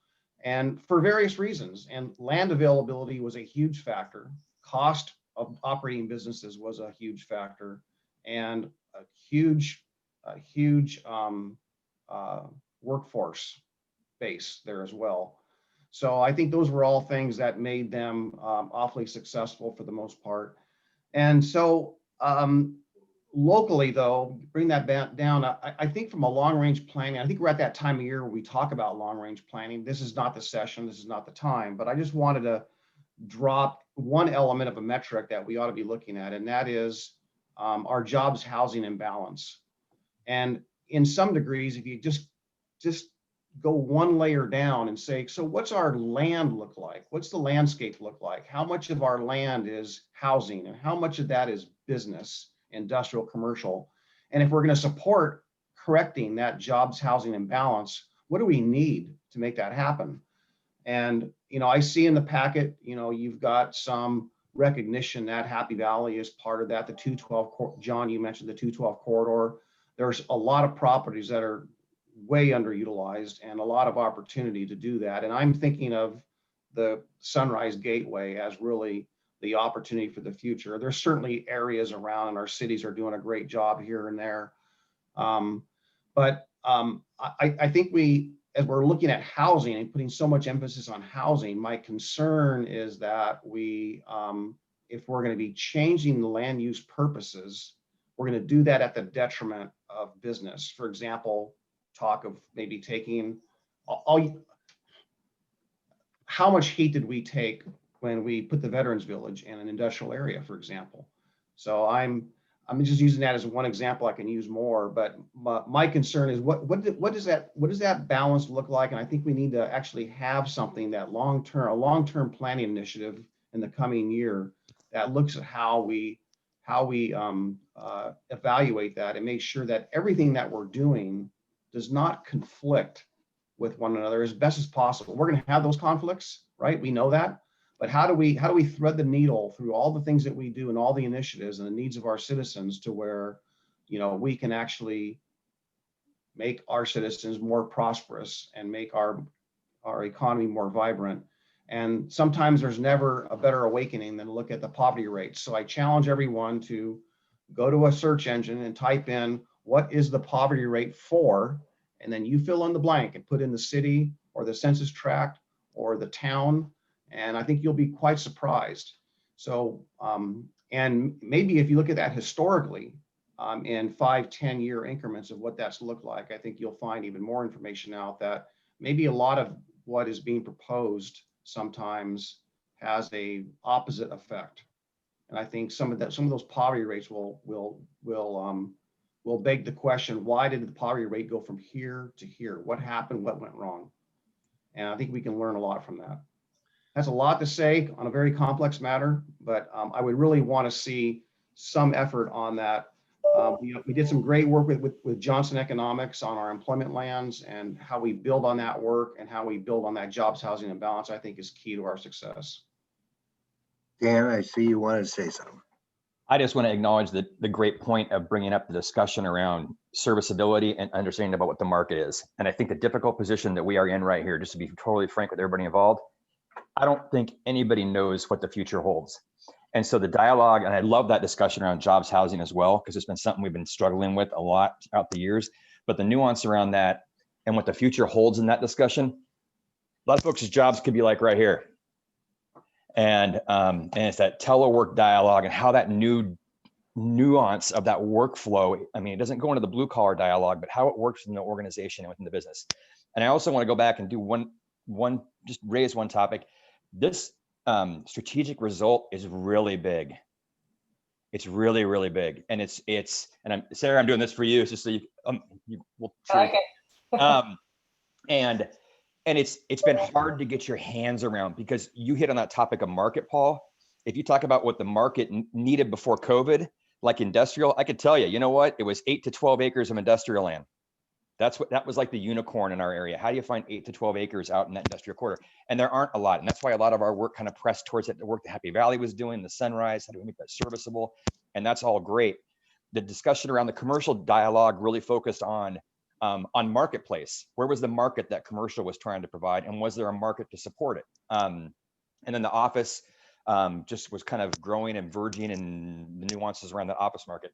Speaker 2: and for various reasons. And land availability was a huge factor. Cost of operating businesses was a huge factor, and a huge workforce base there as well. So I think those were all things that made them awfully successful for the most part. And so locally, though, bring that back down, I think from a long-range planning, I think we're at that time of year where we talk about long-range planning. This is not the session, this is not the time, but I just wanted to drop one element of a metric that we ought to be looking at, and that is our jobs, housing, and balance. And in some degrees, if you just go one layer down and say, so what's our land look like? What's the landscape look like? How much of our land is housing, and how much of that is business, industrial, commercial? And if we're going to support correcting that jobs, housing, and balance, what do we need to make that happen? And, I see in the packet, you've got some recognition that Happy Valley is part of that. The 212, John, you mentioned the 212 corridor. There's a lot of properties that are way underutilized and a lot of opportunity to do that. And I'm thinking of the Sunrise Gateway as really the opportunity for the future. There's certainly areas around, and our cities are doing a great job here and there. But I think as we're looking at housing and putting so much emphasis on housing, my concern is that if we're going to be changing the land use purposes, we're going to do that at the detriment of business. For example, talk of maybe taking how much heat did we take when we put the Veterans Village in an industrial area, for example. So I'm just using that as one example. I can use more, but my concern is what does that balance look like? And I think we need to actually have something that a long-term planning initiative in the coming year that looks at how we evaluate that and make sure that everything that we're doing does not conflict with one another as best as possible. We're going to have those conflicts, right? We know that. But how do we thread the needle through all the things that we do and all the initiatives and the needs of our citizens to where, we can actually make our citizens more prosperous and make our economy more vibrant? And sometimes there's never a better awakening than to look at the poverty rates. So I challenge everyone to go to a search engine and type in, what is the poverty rate for? And then you fill in the blank and put in the city or the census tract or the town. And I think you'll be quite surprised. So, and maybe if you look at that historically, in 5-10 year increments of what that's looked like, I think you'll find even more information out that maybe a lot of what is being proposed sometimes has a opposite effect. And I think some of those poverty rates will beg the question, why did the poverty rate go from here to here? What happened? What went wrong? And I think we can learn a lot from that. That's a lot to say on a very complex matter, but I would really want to see some effort on that. We did some great work with Johnson Economics on our employment lands, and how we build on that work and how we build on that jobs, housing, and balance, I think is key to our success.
Speaker 1: Dan, I see you wanted to say something.
Speaker 14: I just want to acknowledge the great point of bringing up the discussion around serviceability and understanding about what the market is. And I think the difficult position that we are in right here, just to be totally frank with everybody involved, I don't think anybody knows what the future holds. And so the dialogue, and I love that discussion around jobs, housing as well, because it's been something we've been struggling with a lot throughout the years, but the nuance around that and what the future holds in that discussion, a lot of folks' jobs could be like right here. And it's that telework dialogue and how that new nuance of that workflow, I mean, it doesn't go into the blue collar dialogue, but how it works in the organization and within the business. And I also want to go back and do just raise one topic. This strategic result is really big. It's really, really big. And Sarah, I'm doing this for you. It's just so you will treat. And it's been hard to get your hands around, because you hit on that topic of market, Paul. If you talk about what the market needed before COVID, like industrial, I could tell you, you know what? It was 8 to 12 acres of industrial land. That was like the unicorn in our area. How do you find 8 to 12 acres out in that industrial quarter? And there aren't a lot. And that's why a lot of our work kind of pressed towards it. The work that Happy Valley was doing, the Sunrise, how do we make that serviceable? And that's all great. The discussion around the commercial dialogue really focused on On marketplace, where was the market that commercial was trying to provide, and was there a market to support it? And then the office just was kind of growing and verging, and the nuances around the office market.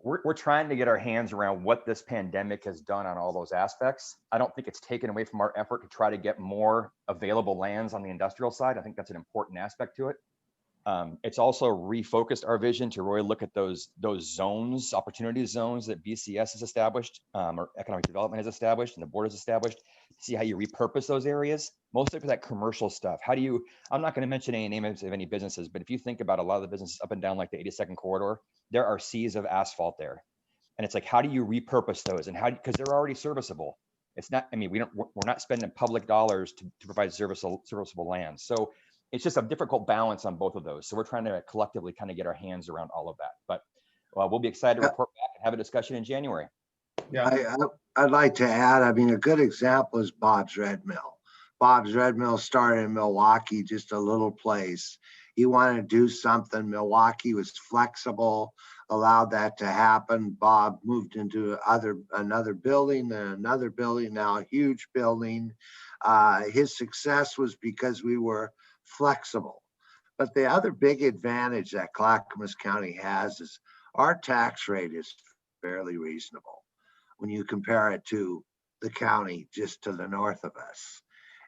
Speaker 14: We're trying to get our hands around what this pandemic has done on all those aspects. I don't think it's taken away from our effort to try to get more available lands on the industrial side. I think that's an important aspect to it. It's also refocused our vision to really look at those zones, opportunity zones that BCS has established, or economic development has established, and the board has established, to see how you repurpose those areas, mostly for that commercial stuff. How do you, I'm not going to mention any names of any businesses, but if you think about a lot of the businesses up and down like the 82nd corridor, there are seas of asphalt there. And it's like, how do you repurpose those? And how, because they're already serviceable. It's not, I mean, we're not spending public dollars to provide serviceable land. So it's just a difficult balance on both of those. So we're trying to collectively kind of get our hands around all of that. But we'll be excited to report back and have a discussion in January.
Speaker 2: Yeah.
Speaker 1: I'd like to add, I mean, a good example is Bob's Red Mill. Bob's Red Mill started in Milwaukee, just a little place. He wanted to do something. Milwaukee was flexible, allowed that to happen. Bob moved into another building, then another building, now a huge building. His success was because we were flexible. But the other big advantage that Clackamas County has is our tax rate is fairly reasonable when you compare it to the county just to the north of us.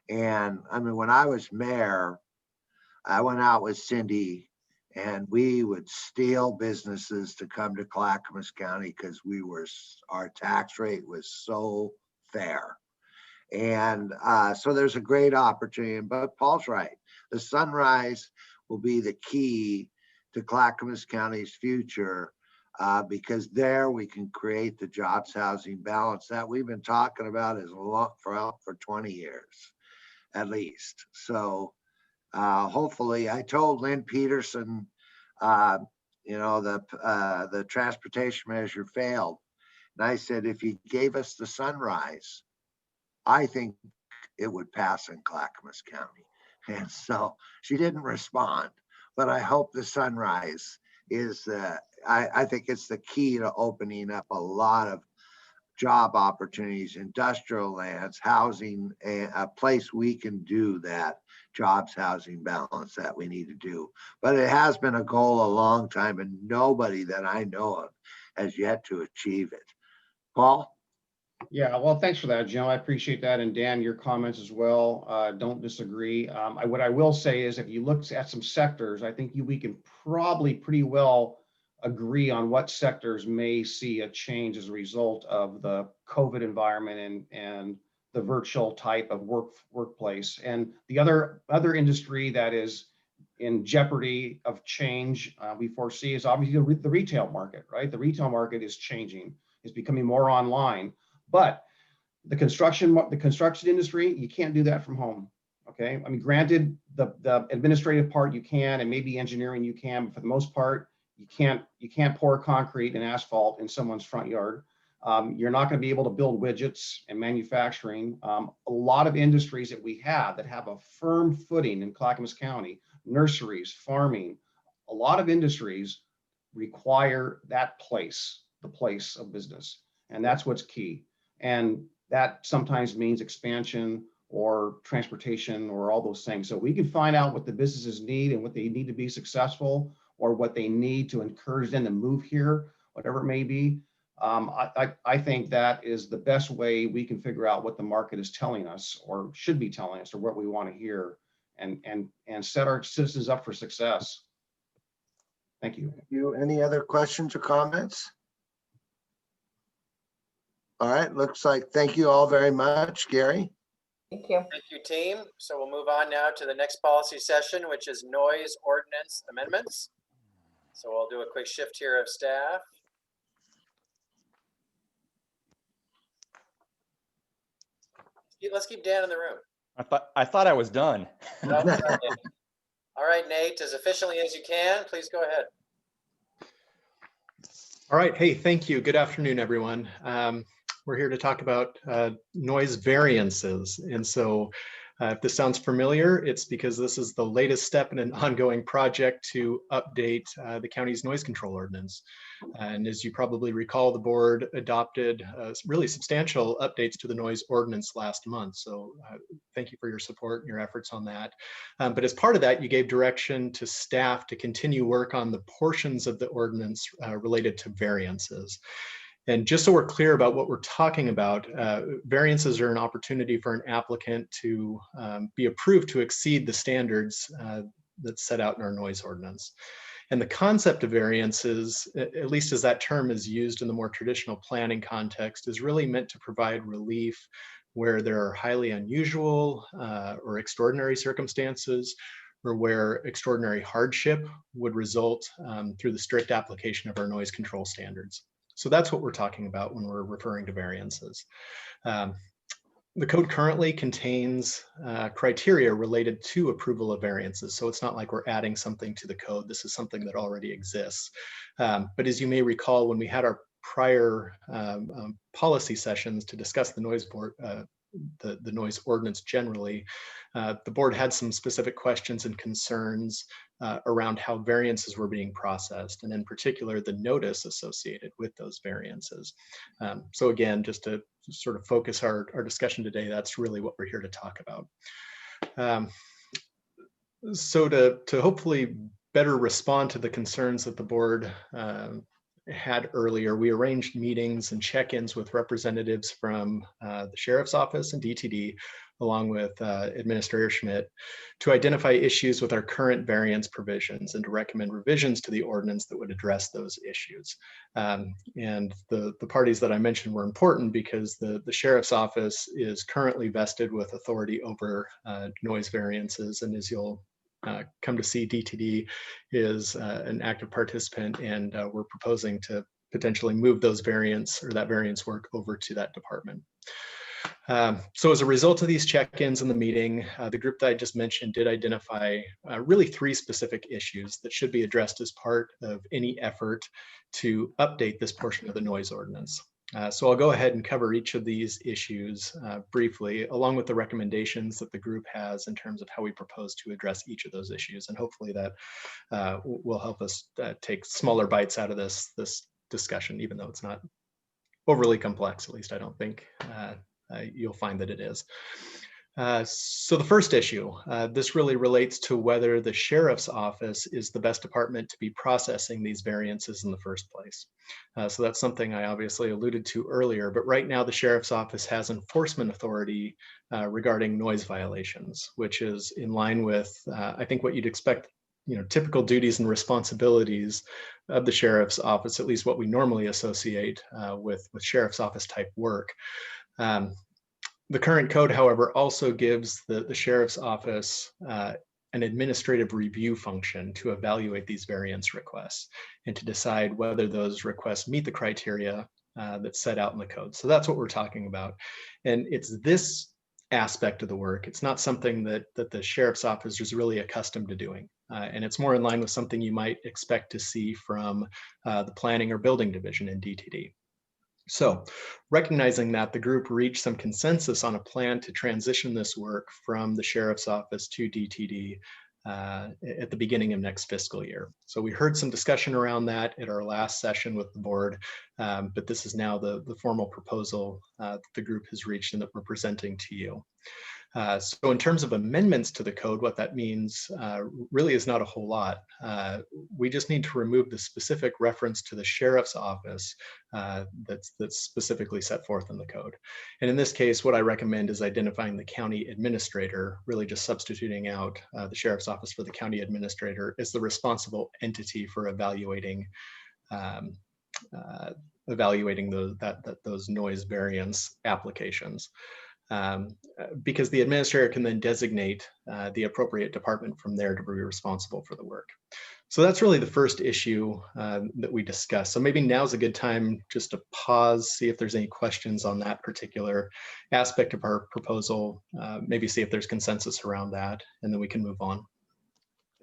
Speaker 1: And I mean, when I was mayor, I went out with Cindy and we would steal businesses to come to Clackamas County because our tax rate was so fair. And so there's a great opportunity, but Paul's right. The sunrise will be the key to Clackamas County's future because there we can create the jobs housing balance that we've been talking about for 20 years at least. So hopefully, I told Lynn Peterson, the transportation measure failed. And I said, if you gave us the sunrise, I think it would pass in Clackamas County. And so she didn't respond, but I hope the sunrise is, I think it's the key to opening up a lot of job opportunities, industrial lands, housing, a place we can do that jobs housing balance that we need to do. But it has been a goal a long time and nobody that I know of has yet to achieve it. Paul?
Speaker 2: Yeah, well, thanks for that, Jim. I appreciate that. And Dan, your comments as well. Don't disagree. What I will say is if you look at some sectors, I think we can probably pretty well agree on what sectors may see a change as a result of the COVID environment and the virtual type of workplace. And the other industry that is in jeopardy of change we foresee is obviously the retail market, right? The retail market is changing. It's becoming more online. But the construction industry, you can't do that from home. Okay, I mean, granted, the administrative part you can, and maybe engineering you can, but for the most part, you can't pour concrete and asphalt in someone's front yard. You're not going to be able to build widgets and manufacturing. A lot of industries that we have that have a firm footing in Clackamas County, nurseries, farming, a lot of industries require that place, the place of business, and that's what's key. And that sometimes means expansion or transportation or all those things. So we can find out what the businesses need and what they need to be successful or what they need to encourage them to move here, whatever it may be. I think that is the best way we can figure out what the market is telling us or should be telling us or what we want to hear and set our citizens up for success. Thank you.
Speaker 1: Any other questions or comments? All right, looks like, thank you all very much. Gary?
Speaker 9: Thank you.
Speaker 3: Thank you, team. So we'll move on now to the next policy session, which is noise ordinance amendments. So we'll do a quick shift here of staff. Let's keep Dan in the room.
Speaker 14: I thought I was done.
Speaker 3: No, all right, Nate, as efficiently as you can, please go ahead.
Speaker 15: All right. Hey, thank you. Good afternoon, everyone. We're here to talk about noise variances. And so If this sounds familiar, it's because this is the latest step in an ongoing project to update the county's noise control ordinance. And as you probably recall, the board adopted really substantial updates to the noise ordinance last month. So thank you for your support and your efforts on that. But as part of that, you gave direction to staff to continue work on the portions of the ordinance related to variances. And just so we're clear about what we're talking about, variances are an opportunity for an applicant to be approved to exceed the standards that's set out in our noise ordinance. And the concept of variances, at least as that term is used in the more traditional planning context, is really meant to provide relief where there are highly unusual or extraordinary circumstances, or where extraordinary hardship would result through the strict application of our noise control standards. So that's what we're talking about when we're referring to variances. The code currently contains criteria related to approval of variances. So it's not like we're adding something to the code. This is something that already exists. But as you may recall, when we had our prior policy sessions to discuss the noise board, the noise ordinance generally, the board had some specific questions and concerns around how variances were being processed, and in particular, the notice associated with those variances. So again, just to sort of focus our discussion today, that's really what we're here to talk about. So to hopefully better respond to the concerns that the board had earlier, we arranged meetings and check-ins with representatives from the Sheriff's Office and DTD, along with Administrator Schmidt, to identify issues with our current variance provisions and to recommend revisions to the ordinance that would address those issues. And the parties that I mentioned were important because the Sheriff's Office is currently vested with authority over noise variances, and as you'll come to see, DTD is an active participant, and we're proposing to potentially move those variance or that variance work over to that department. So as a result of these check-ins in the meeting, the group that I just mentioned did identify really 3 specific issues that should be addressed as part of any effort to update this portion of the noise ordinance. So I'll go ahead and cover each of these issues briefly, along with the recommendations that the group has in terms of how we propose to address each of those issues. And hopefully that will help us take smaller bites out of this discussion, even though it's not overly complex. At least I don't think you'll find that it is. So the first issue, this really relates to whether the Sheriff's Office is the best department to be processing these variances in the first place. So that's something I obviously alluded to earlier, but right now the Sheriff's Office has enforcement authority regarding noise violations, which is in line with, I think, what you'd expect, typical duties and responsibilities of the Sheriff's Office, at least what we normally associate with Sheriff's Office type work. The current code, however, also gives the Sheriff's Office an administrative review function to evaluate these variance requests and to decide whether those requests meet the criteria that's set out in the code. So that's what we're talking about. And it's this aspect of the work. It's not something that the Sheriff's Office is really accustomed to doing. And it's more in line with something you might expect to see from the Planning or Building Division in DTD. So recognizing that, the group reached some consensus on a plan to transition this work from the Sheriff's Office to DTD at the beginning of next fiscal year. So we heard some discussion around that at our last session with the board, but this is now the formal proposal that the group has reached and that we're presenting to you. So in terms of amendments to the code, what that means really is not a whole lot. We just need to remove the specific reference to the Sheriff's Office that's specifically set forth in the code. And in this case, what I recommend is identifying the county administrator, really just substituting out the Sheriff's Office for the county administrator as the responsible entity for evaluating those noise variance applications. Because the administrator can then designate the appropriate department from there to be responsible for the work. So that's really the first issue that we discussed. So maybe now's a good time just to pause, see if there's any questions on that particular aspect of our proposal, maybe see if there's consensus around that, and then we can move on.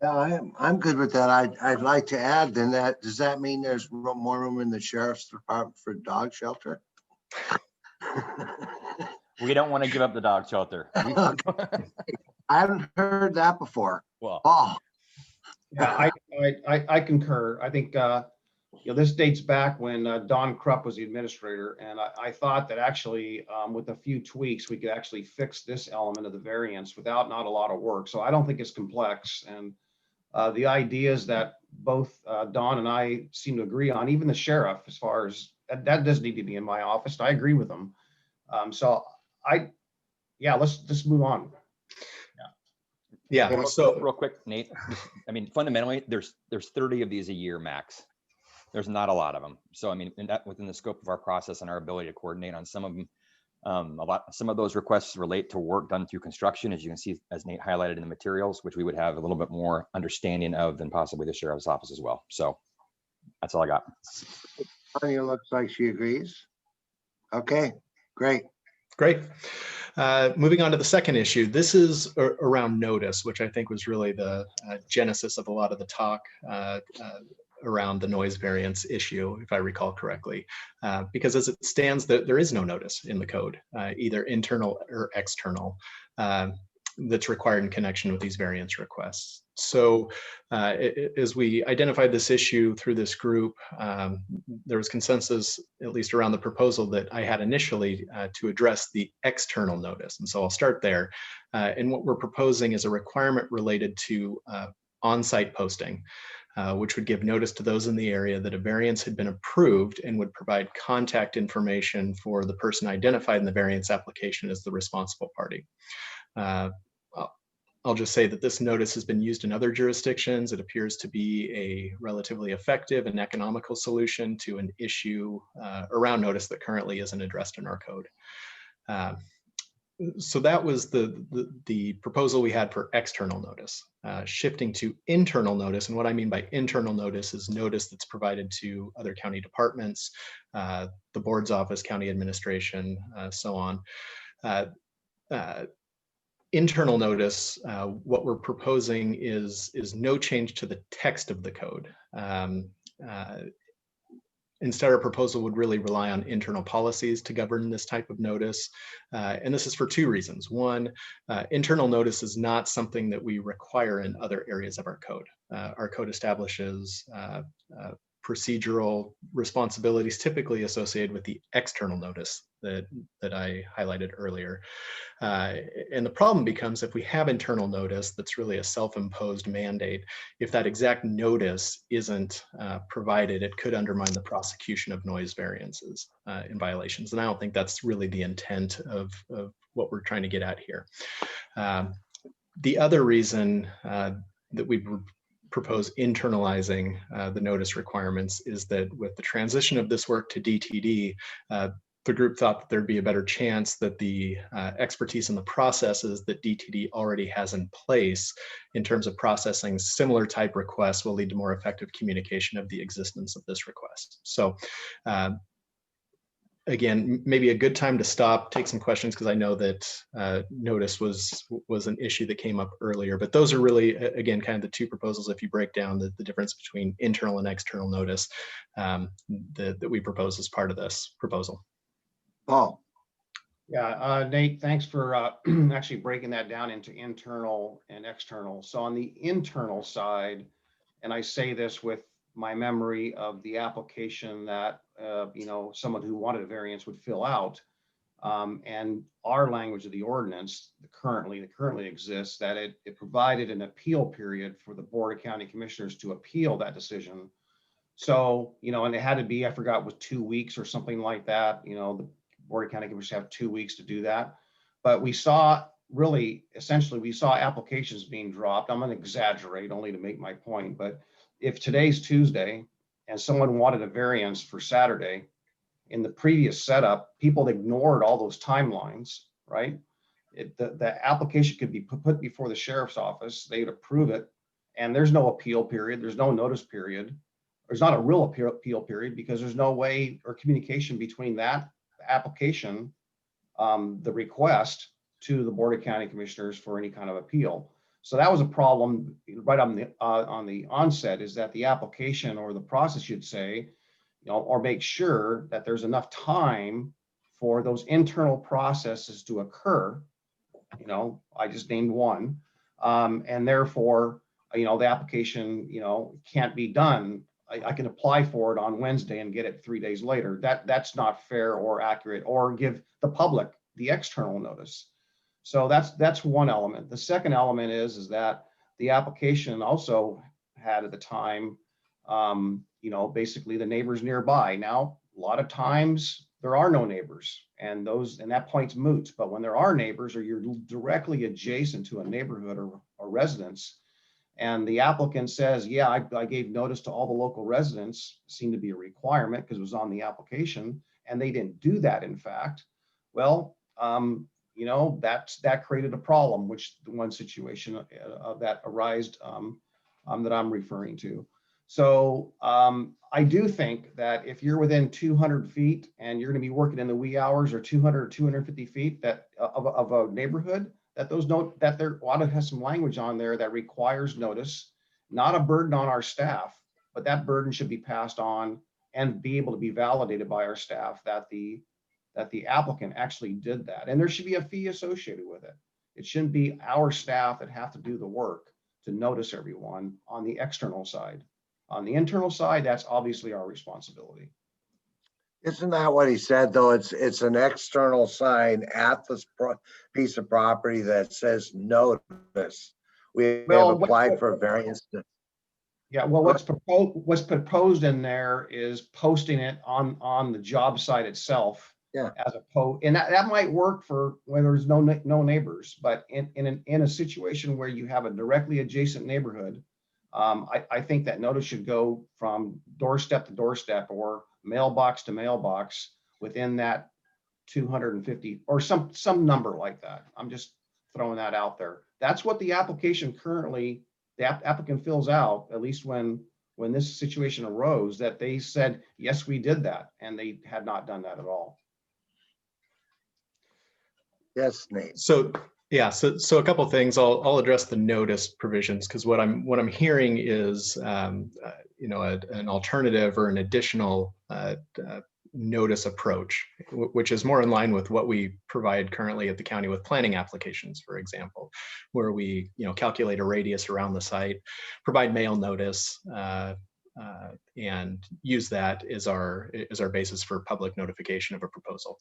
Speaker 1: Yeah, I'm good with that. I'd like to add then that, does that mean there's more room in the Sheriff's Department for dog shelter?
Speaker 14: We don't want to give up the dog shelter.
Speaker 1: I haven't heard that before.
Speaker 14: Well,
Speaker 1: Oh,
Speaker 2: Yeah, I concur. I think, this dates back when Don Krupp was the administrator, and I thought that actually with a few tweaks, we could actually fix this element of the variance without not a lot of work. So I don't think it's complex. And the ideas that both Don and I seem to agree on, even the sheriff, as far as that does need to be in my office. I agree with them. Let's move on.
Speaker 15: Yeah. So
Speaker 14: real quick, Nate. I mean, fundamentally, there's 30 of these a year max. There's not a lot of them. So I mean, within the scope of our process and our ability to coordinate on some of them, some of those requests relate to work done through construction, as you can see, as Nate highlighted in the materials, which we would have a little bit more understanding of than possibly the sheriff's office as well. So that's all I got.
Speaker 1: Tanya looks like she agrees. Okay, great.
Speaker 15: Great. Moving on to the second issue. This is around notice, which I think was really the genesis of a lot of the talk around the noise variance issue, if I recall correctly, because as it stands, there is no notice in the code, either internal or external, that's required in connection with these variance requests. So as we identified this issue through this group, there was consensus, at least around the proposal that I had initially, to address the external notice. And so I'll start there. And what we're proposing is a requirement related to on-site posting, which would give notice to those in the area that a variance had been approved and would provide contact information for the person identified in the variance application as the responsible party. I'll just say that this notice has been used in other jurisdictions. It appears to be a relatively effective and economical solution to an issue around notice that currently isn't addressed in our code. So that was the proposal we had for external notice. Shifting to internal notice, and what I mean by internal notice is notice that's provided to other county departments, the board's office, county administration, so on. Internal notice, what we're proposing is no change to the text of the code. Instead, our proposal would really rely on internal policies to govern this type of notice. And this is for two reasons. One, internal notice is not something that we require in other areas of our code. Our code establishes procedural responsibilities typically associated with the external notice that I highlighted earlier. And the problem becomes if we have internal notice that's really a self-imposed mandate, if that exact notice isn't provided, it could undermine the prosecution of noise variances in violations. And I don't think that's really the intent of what we're trying to get at here. The other reason that we propose internalizing the notice requirements is that with the transition of this work to DTD, the group thought that there'd be a better chance that the expertise in the processes that DTD already has in place in terms of processing similar type requests will lead to more effective communication of the existence of this request. So again, maybe a good time to stop, take some questions, because I know that notice was an issue that came up earlier, but those are really, again, kind of the two proposals, if you break down the difference between internal and external notice that we propose as part of this proposal.
Speaker 1: Paul.
Speaker 2: Yeah, Nate, thanks for actually breaking that down into internal and external. So on the internal side, and I say this with my memory of the application that someone who wanted a variance would fill out, and our language of the ordinance that currently exists, that it provided an appeal period for the Board of County Commissioners to appeal that decision. So, and it had to be, I forgot, it was 2 weeks or something like that. The Board of County Commissioners have 2 weeks to do that. But we saw we saw applications being dropped. I'm going to exaggerate only to make my point, but if today's Tuesday and someone wanted a variance for Saturday, in the previous setup, people ignored all those timelines, right? The application could be put before the sheriff's office, they'd approve it, and there's no appeal period, there's no notice period. There's not a real appeal period because there's no way or communication between that application, the request, to the Board of County Commissioners for any kind of appeal. So that was a problem right on the onset, is that the application or the process should say, or make sure that there's enough time for those internal processes to occur. You know, I just named one, and therefore, you know, the application, you know, can't be done. I can apply for it on Wednesday and get it 3 days later. That's not fair or accurate, or give the public the external notice. So that's one element. The second element is that the application also had at the time, you know, basically the neighbors nearby. Now, a lot of times there are no neighbors, and that point's moot. But when there are neighbors, or you're directly adjacent to a neighborhood or residence, and the applicant says, yeah, I gave notice to all the local residents, seemed to be a requirement because it was on the application, and they didn't do that, in fact, well, you know, that created a problem, which the one situation that arose that I'm referring to. So I do think that if you're within 200 feet and you're going to be working in the wee hours, or 200 or 250 feet of a neighborhood, that there ought to have some language on there that requires notice, not a burden on our staff, but that burden should be passed on and be able to be validated by our staff that the applicant actually did that. And there should be a fee associated with it. It shouldn't be our staff that have to do the work to notice everyone on the external side. On the internal side, that's obviously our responsibility.
Speaker 1: Isn't that what he said, though? It's an external sign at this piece of property that says notice. We have applied for a variance.
Speaker 2: Yeah, well, what's proposed in there is posting it on the job site itself.
Speaker 1: Yeah.
Speaker 2: As a post, and that might work for when there's no neighbors, but in a situation where you have a directly adjacent neighborhood, I think that notice should go from doorstep to doorstep or mailbox to mailbox within that 250 or some number like that. I'm just throwing that out there. That's what the application currently, the applicant fills out, at least when this situation arose, that they said, yes, we did that, and they had not done that at all.
Speaker 1: Yes, Nate.
Speaker 15: So yeah, so a couple of things. I'll address the notice provisions, because what I'm hearing is you know, an alternative or an additional notice approach, which is more in line with what we provide currently at the county with planning applications, for example, where we, you know, calculate a radius around the site, provide mail notice, and use that as our basis for public notification of a proposal.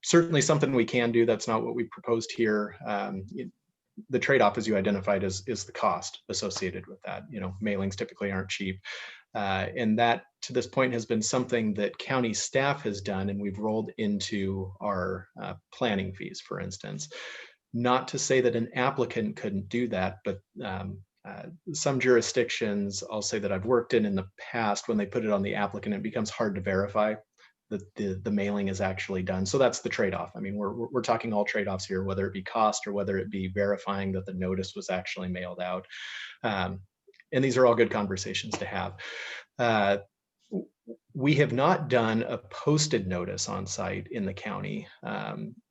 Speaker 15: Certainly something we can do. That's not what we proposed here. The trade-off, as you identified, is the cost associated with that. You know, mailings typically aren't cheap. And that, to this point, has been something that county staff has done, and we've rolled into our planning fees, for instance. Not to say that an applicant couldn't do that, but some jurisdictions, I'll say that I've worked in the past, when they put it on the applicant, it becomes hard to verify that the mailing is actually done. So that's the trade-off. I mean, we're talking all trade-offs here, whether it be cost or whether it be verifying that the notice was actually mailed out. And these are all good conversations to have. We have not done a posted notice on site in the county,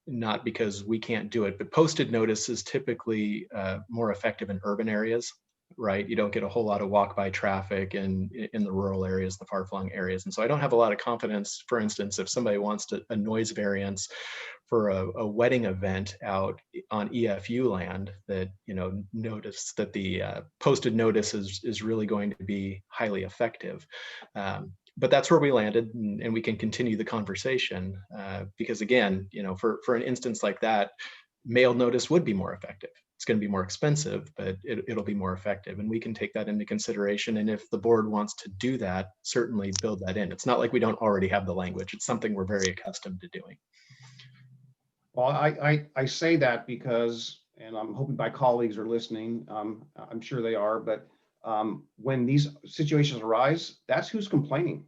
Speaker 15: not because we can't do it, but posted notice is typically more effective in urban areas, right? You don't get a whole lot of walk-by traffic in the rural areas, the far-flung areas. And so I don't have a lot of confidence, for instance, if somebody wants a noise variance for a wedding event out on EFU land, that, you know, notice that the posted notice is really going to be highly effective. But that's where we landed, and we can continue the conversation because, again, you know, for an instance like that, mail notice would be more effective. It's going to be more expensive, but it'll be more effective, and we can take that into consideration. And if the board wants to do that, certainly build that in. It's not like we don't already have the language. It's something we're very accustomed to doing.
Speaker 2: Well, I say that because, and I'm hoping my colleagues are listening. I'm sure they are, but when these situations arise, that's who's complaining.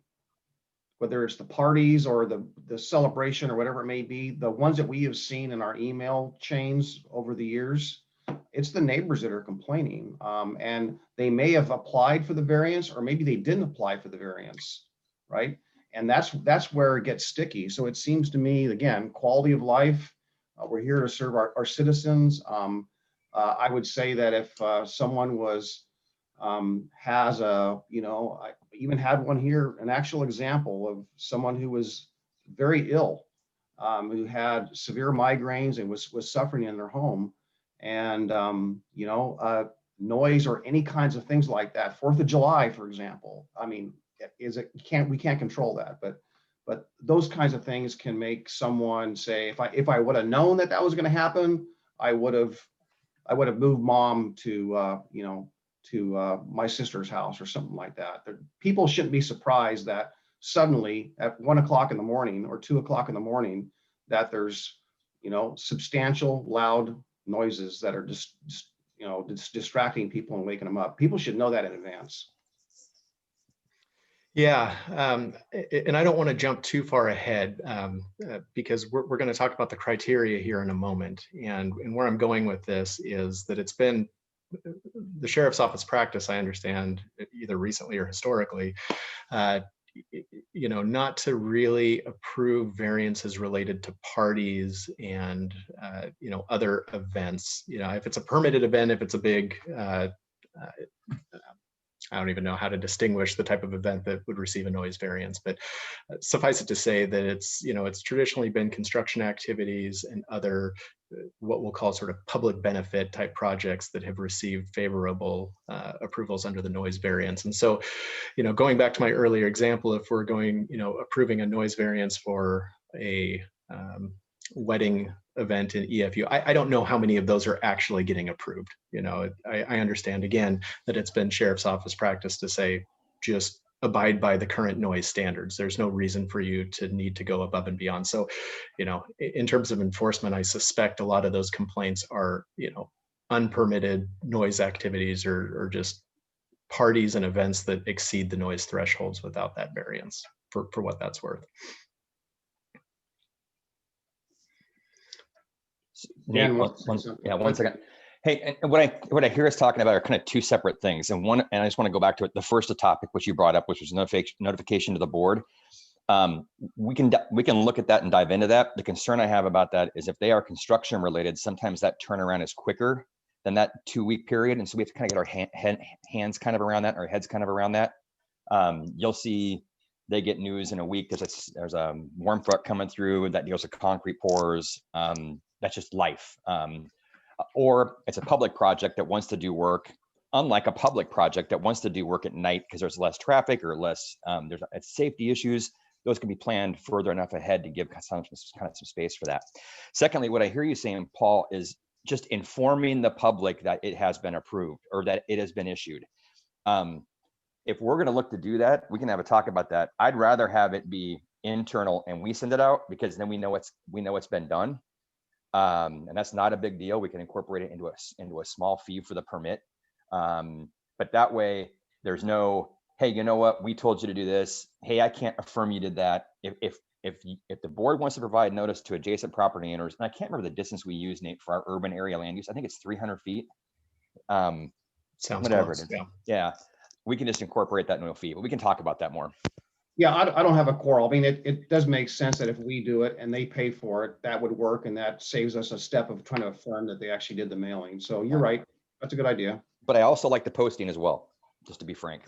Speaker 2: Whether it's the parties or the celebration or whatever it may be, the ones that we have seen in our email chains over the years, it's the neighbors that are complaining. And they may have applied for the variance, or maybe they didn't apply for the variance, right? And that's where it gets sticky. So it seems to me, again, quality of life, we're here to serve our citizens. I would say that if someone has a, you know, I even had one here, an actual example of someone who was very ill who had severe migraines and was suffering in their home. And, noise or any kinds of things like that. 4th of July, for example. I mean, we can't control that, but those kinds of things can make someone say, if I would have known that was going to happen, I would have moved mom to my sister's house or something like that. People shouldn't be surprised that suddenly at 1 o'clock in the morning or 2 o'clock in the morning that there's substantial loud noises that are just distracting people and waking them up. People should know that in advance.
Speaker 15: Yeah, and I don't want to jump too far ahead because we're going to talk about the criteria here in a moment. And where I'm going with this is that it's been the sheriff's office practice, I understand, either recently or historically, not to really approve variances related to parties and, other events. If it's a permitted event, if it's a big, I don't even know how to distinguish the type of event that would receive a noise variance, but suffice it to say that it's traditionally been construction activities and other what we'll call sort of public benefit type projects that have received favorable approvals under the noise variance. And so, going back to my earlier example, if we're approving a noise variance for a wedding event in EFU, I don't know how many of those are actually getting approved. I understand again that it's been sheriff's office practice to say, just abide by the current noise standards. There's no reason for you to need to go above and beyond. So, in terms of enforcement, I suspect a lot of those complaints are, unpermitted noise activities or just parties and events that exceed the noise thresholds without that variance, for what that's worth.
Speaker 14: Nate, one second. Hey, and what I hear us talking about are kind of two separate things. And I just want to go back to it. The first topic, which you brought up, which was notification to the board. We can look at that and dive into that. The concern I have about that is if they are construction related, sometimes that turnaround is quicker than that 2-week period. And so we have to kind of get our hands kind of around that, our heads kind of around that. You'll see they get news in a week. There's a warm front coming through that deals with concrete pours. That's just life. Or it's a public project that wants to do work, unlike a public project that wants to do work at night because there's less traffic or less, there's safety issues. Those can be planned further enough ahead to give some space for that. Secondly, what I hear you saying, Paul, is just informing the public that it has been approved or that it has been issued. If we're going to look to do that, we can have a talk about that. I'd rather have it be internal and we send it out because then we know it's been done. And that's not a big deal. We can incorporate it into a small fee for the permit. But that way there's no, hey, you know what? We told you to do this. Hey, I can't affirm you did that. If the board wants to provide notice to adjacent property owners, and I can't remember the distance we use, Nate, for our urban area land use. I think it's 300 feet.
Speaker 15: Sounds
Speaker 14: whatever
Speaker 15: close,
Speaker 14: it is. Yeah. We can just incorporate that into a fee, but we can talk about that more.
Speaker 2: Yeah, I don't have a quarrel. I mean, it does make sense that if we do it and they pay for it, that would work. And that saves us a step of trying to affirm that they actually did the mailing. So you're right. That's a good idea.
Speaker 14: But I also like the posting as well, just to be frank.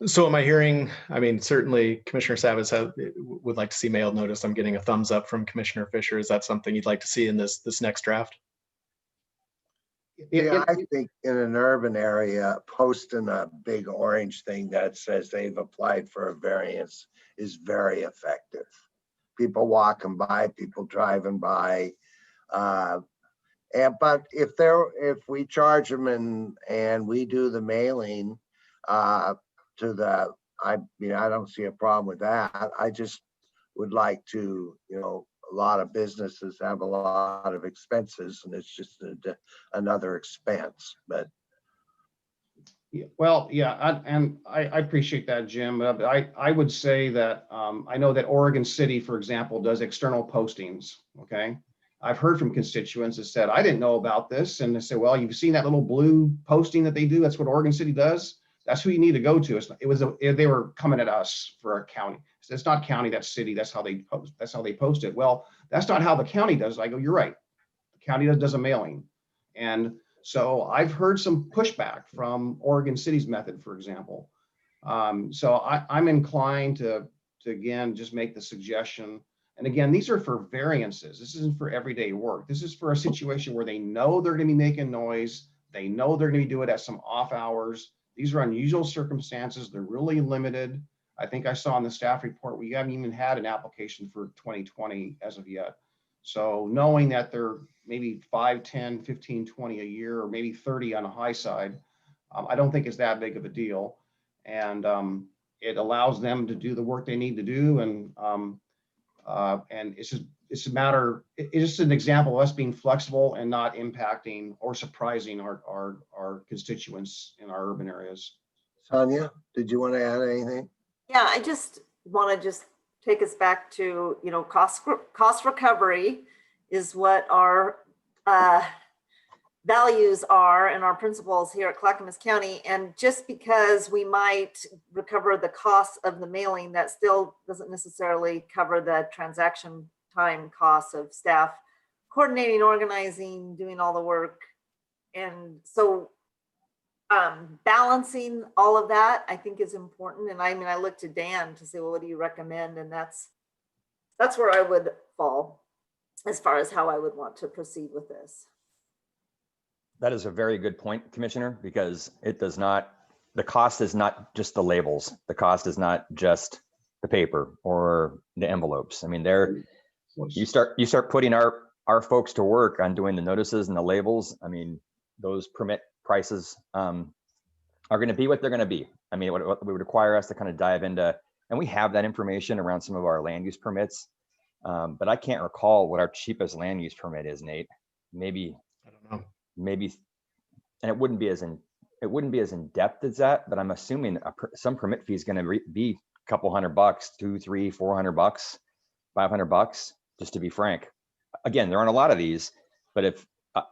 Speaker 15: So am I hearing, I mean, certainly Commissioner Savas would like to see mailed notice. I'm getting a thumbs up from Commissioner Fisher. Is that something you'd like to see in this next draft?
Speaker 1: Yeah, I think in an urban area, posting a big orange thing that says they've applied for a variance is very effective. People walking by, people driving by. But if we charge them and we do the mailing I don't see a problem with that. I just would like to, a lot of businesses have a lot of expenses and it's just another expense, but.
Speaker 2: Yeah, well, yeah, I appreciate that, Jim. But I would say that I know that Oregon City, for example, does external postings. Okay, I've heard from constituents that said, I didn't know about this. And they say, well, you've seen that little blue posting that they do. That's what Oregon City does. That's who you need to go to. They were coming at us for our county. It's not county, that's city. That's how they post. That's how they post it. Well, that's not how the county does it. I go, you're right. The county does a mailing. And so I've heard some pushback from Oregon City's method, for example. So I'm inclined to again, just make the suggestion. And again, these are for variances. This isn't for everyday work. This is for a situation where they know they're going to be making noise. They know they're going to do it at some off hours. These are unusual circumstances. They're really limited. I think I saw in the staff report, we haven't even had an application for 2020 as of yet. So knowing that they're maybe 5, 10, 15, 20 a year, or maybe 30 on a high side, I don't think it's that big of a deal. And it allows them to do the work they need to do. And it's a matter, it's just an example of us being flexible and not impacting or surprising our constituents in our urban areas.
Speaker 1: Sonia, did you want to add anything?
Speaker 7: Yeah, I just want to take us back to, you know, cost recovery is what our values are and our principles here at Clackamas County. And just because we might recover the cost of the mailing, that still doesn't necessarily cover the transaction time costs of staff coordinating, organizing, doing all the work. And so balancing all of that, I think, is important. And I mean, I look to Dan to say, well, what do you recommend? And that's where I would fall as far as how I would want to proceed with this.
Speaker 14: That is a very good point, Commissioner, because it does not, the cost is not just the labels. The cost is not just the paper or the envelopes. I mean, you start putting our folks to work on doing the notices and the labels. I mean, those permit prices are going to be what they're going to be. I mean, what would require us to kind of dive into, and we have that information around some of our land use permits, but I can't recall what our cheapest land use permit is, Nate. Maybe,
Speaker 15: I don't know.
Speaker 14: Maybe, and it wouldn't be as in depth as that, but I'm assuming some permit fee is going to be a couple $100, $200, $300, $400, $500, just to be frank. Again, there aren't a lot of these, but if,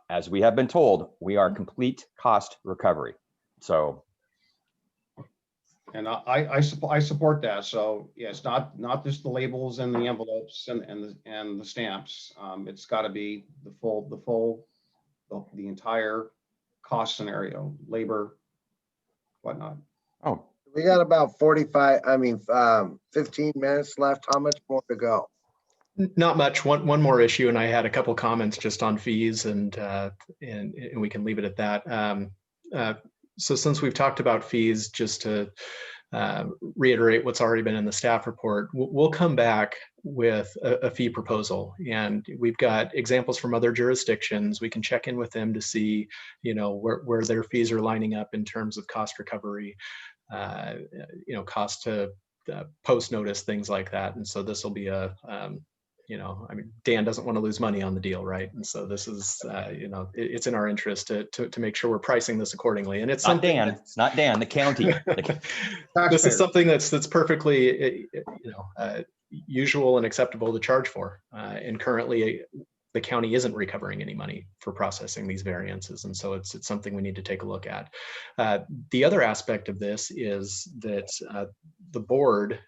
Speaker 14: as we have been told, we are complete cost recovery. So.
Speaker 2: And I support that. So yeah, it's not just the labels and the envelopes and the stamps. It's got to be the entire cost scenario, labor, whatnot.
Speaker 14: Oh,
Speaker 1: we got about 15 minutes left. How much more to go?
Speaker 15: Not much. One more issue, and I had a couple comments just on fees, and we can leave it at that. So since we've talked about fees, just to reiterate what's already been in the staff report, we'll come back with a fee proposal, and we've got examples from other jurisdictions. We can check in with them to see, you know, where their fees are lining up in terms of cost recovery, you know, cost to post notice, things like that. And so this will be you know, I mean, Dan doesn't want to lose money on the deal, right? And so this is, you know, it's in our interest to make sure we're pricing this accordingly. And it's
Speaker 14: not Dan, it's not Dan, the county.
Speaker 15: This is something that's perfectly, you know, usual and acceptable to charge for. And currently, the county isn't recovering any money for processing these variances, and so it's something we need to take a look at. The other aspect of this is that the board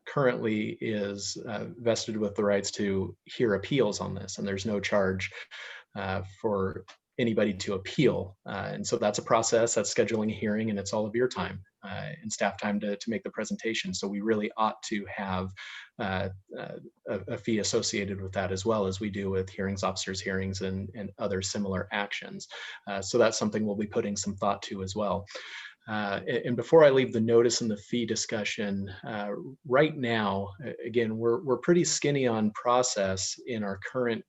Speaker 15: currently is vested with the rights to hear appeals on this, and there's no charge for anybody to appeal. And so that's a process, that's scheduling a hearing, and it's all of your time and staff time to make the presentation. So we really ought to have a fee associated with that, as well as we do with hearings officers' hearings and other similar actions. So that's something we'll be putting some thought to as well. And before I leave the notice and the fee discussion, right now, again, we're pretty skinny on process in our current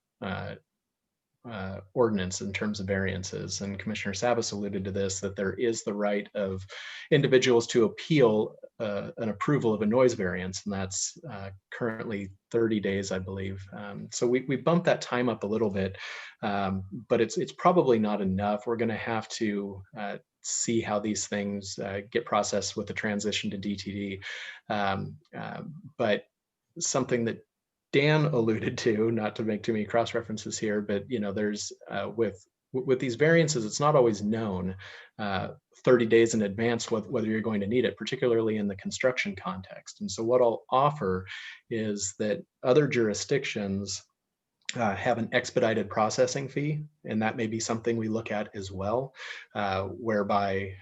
Speaker 15: ordinance in terms of variances. And Commissioner Savas alluded to this, that there is the right of individuals to appeal an approval of a noise variance, and that's currently 30 days, I believe. So we bumped that time up a little bit, but it's probably not enough. We're going to have to see how these things get processed with the transition to DTD. But something that Dan alluded to, not to make too many cross references here, but you know, there's with these variances, it's not always known 30 days in advance whether you're going to need it, particularly in the construction context. And so what I'll offer is that other jurisdictions have an expedited processing fee, and that may be something we look at as well, whereby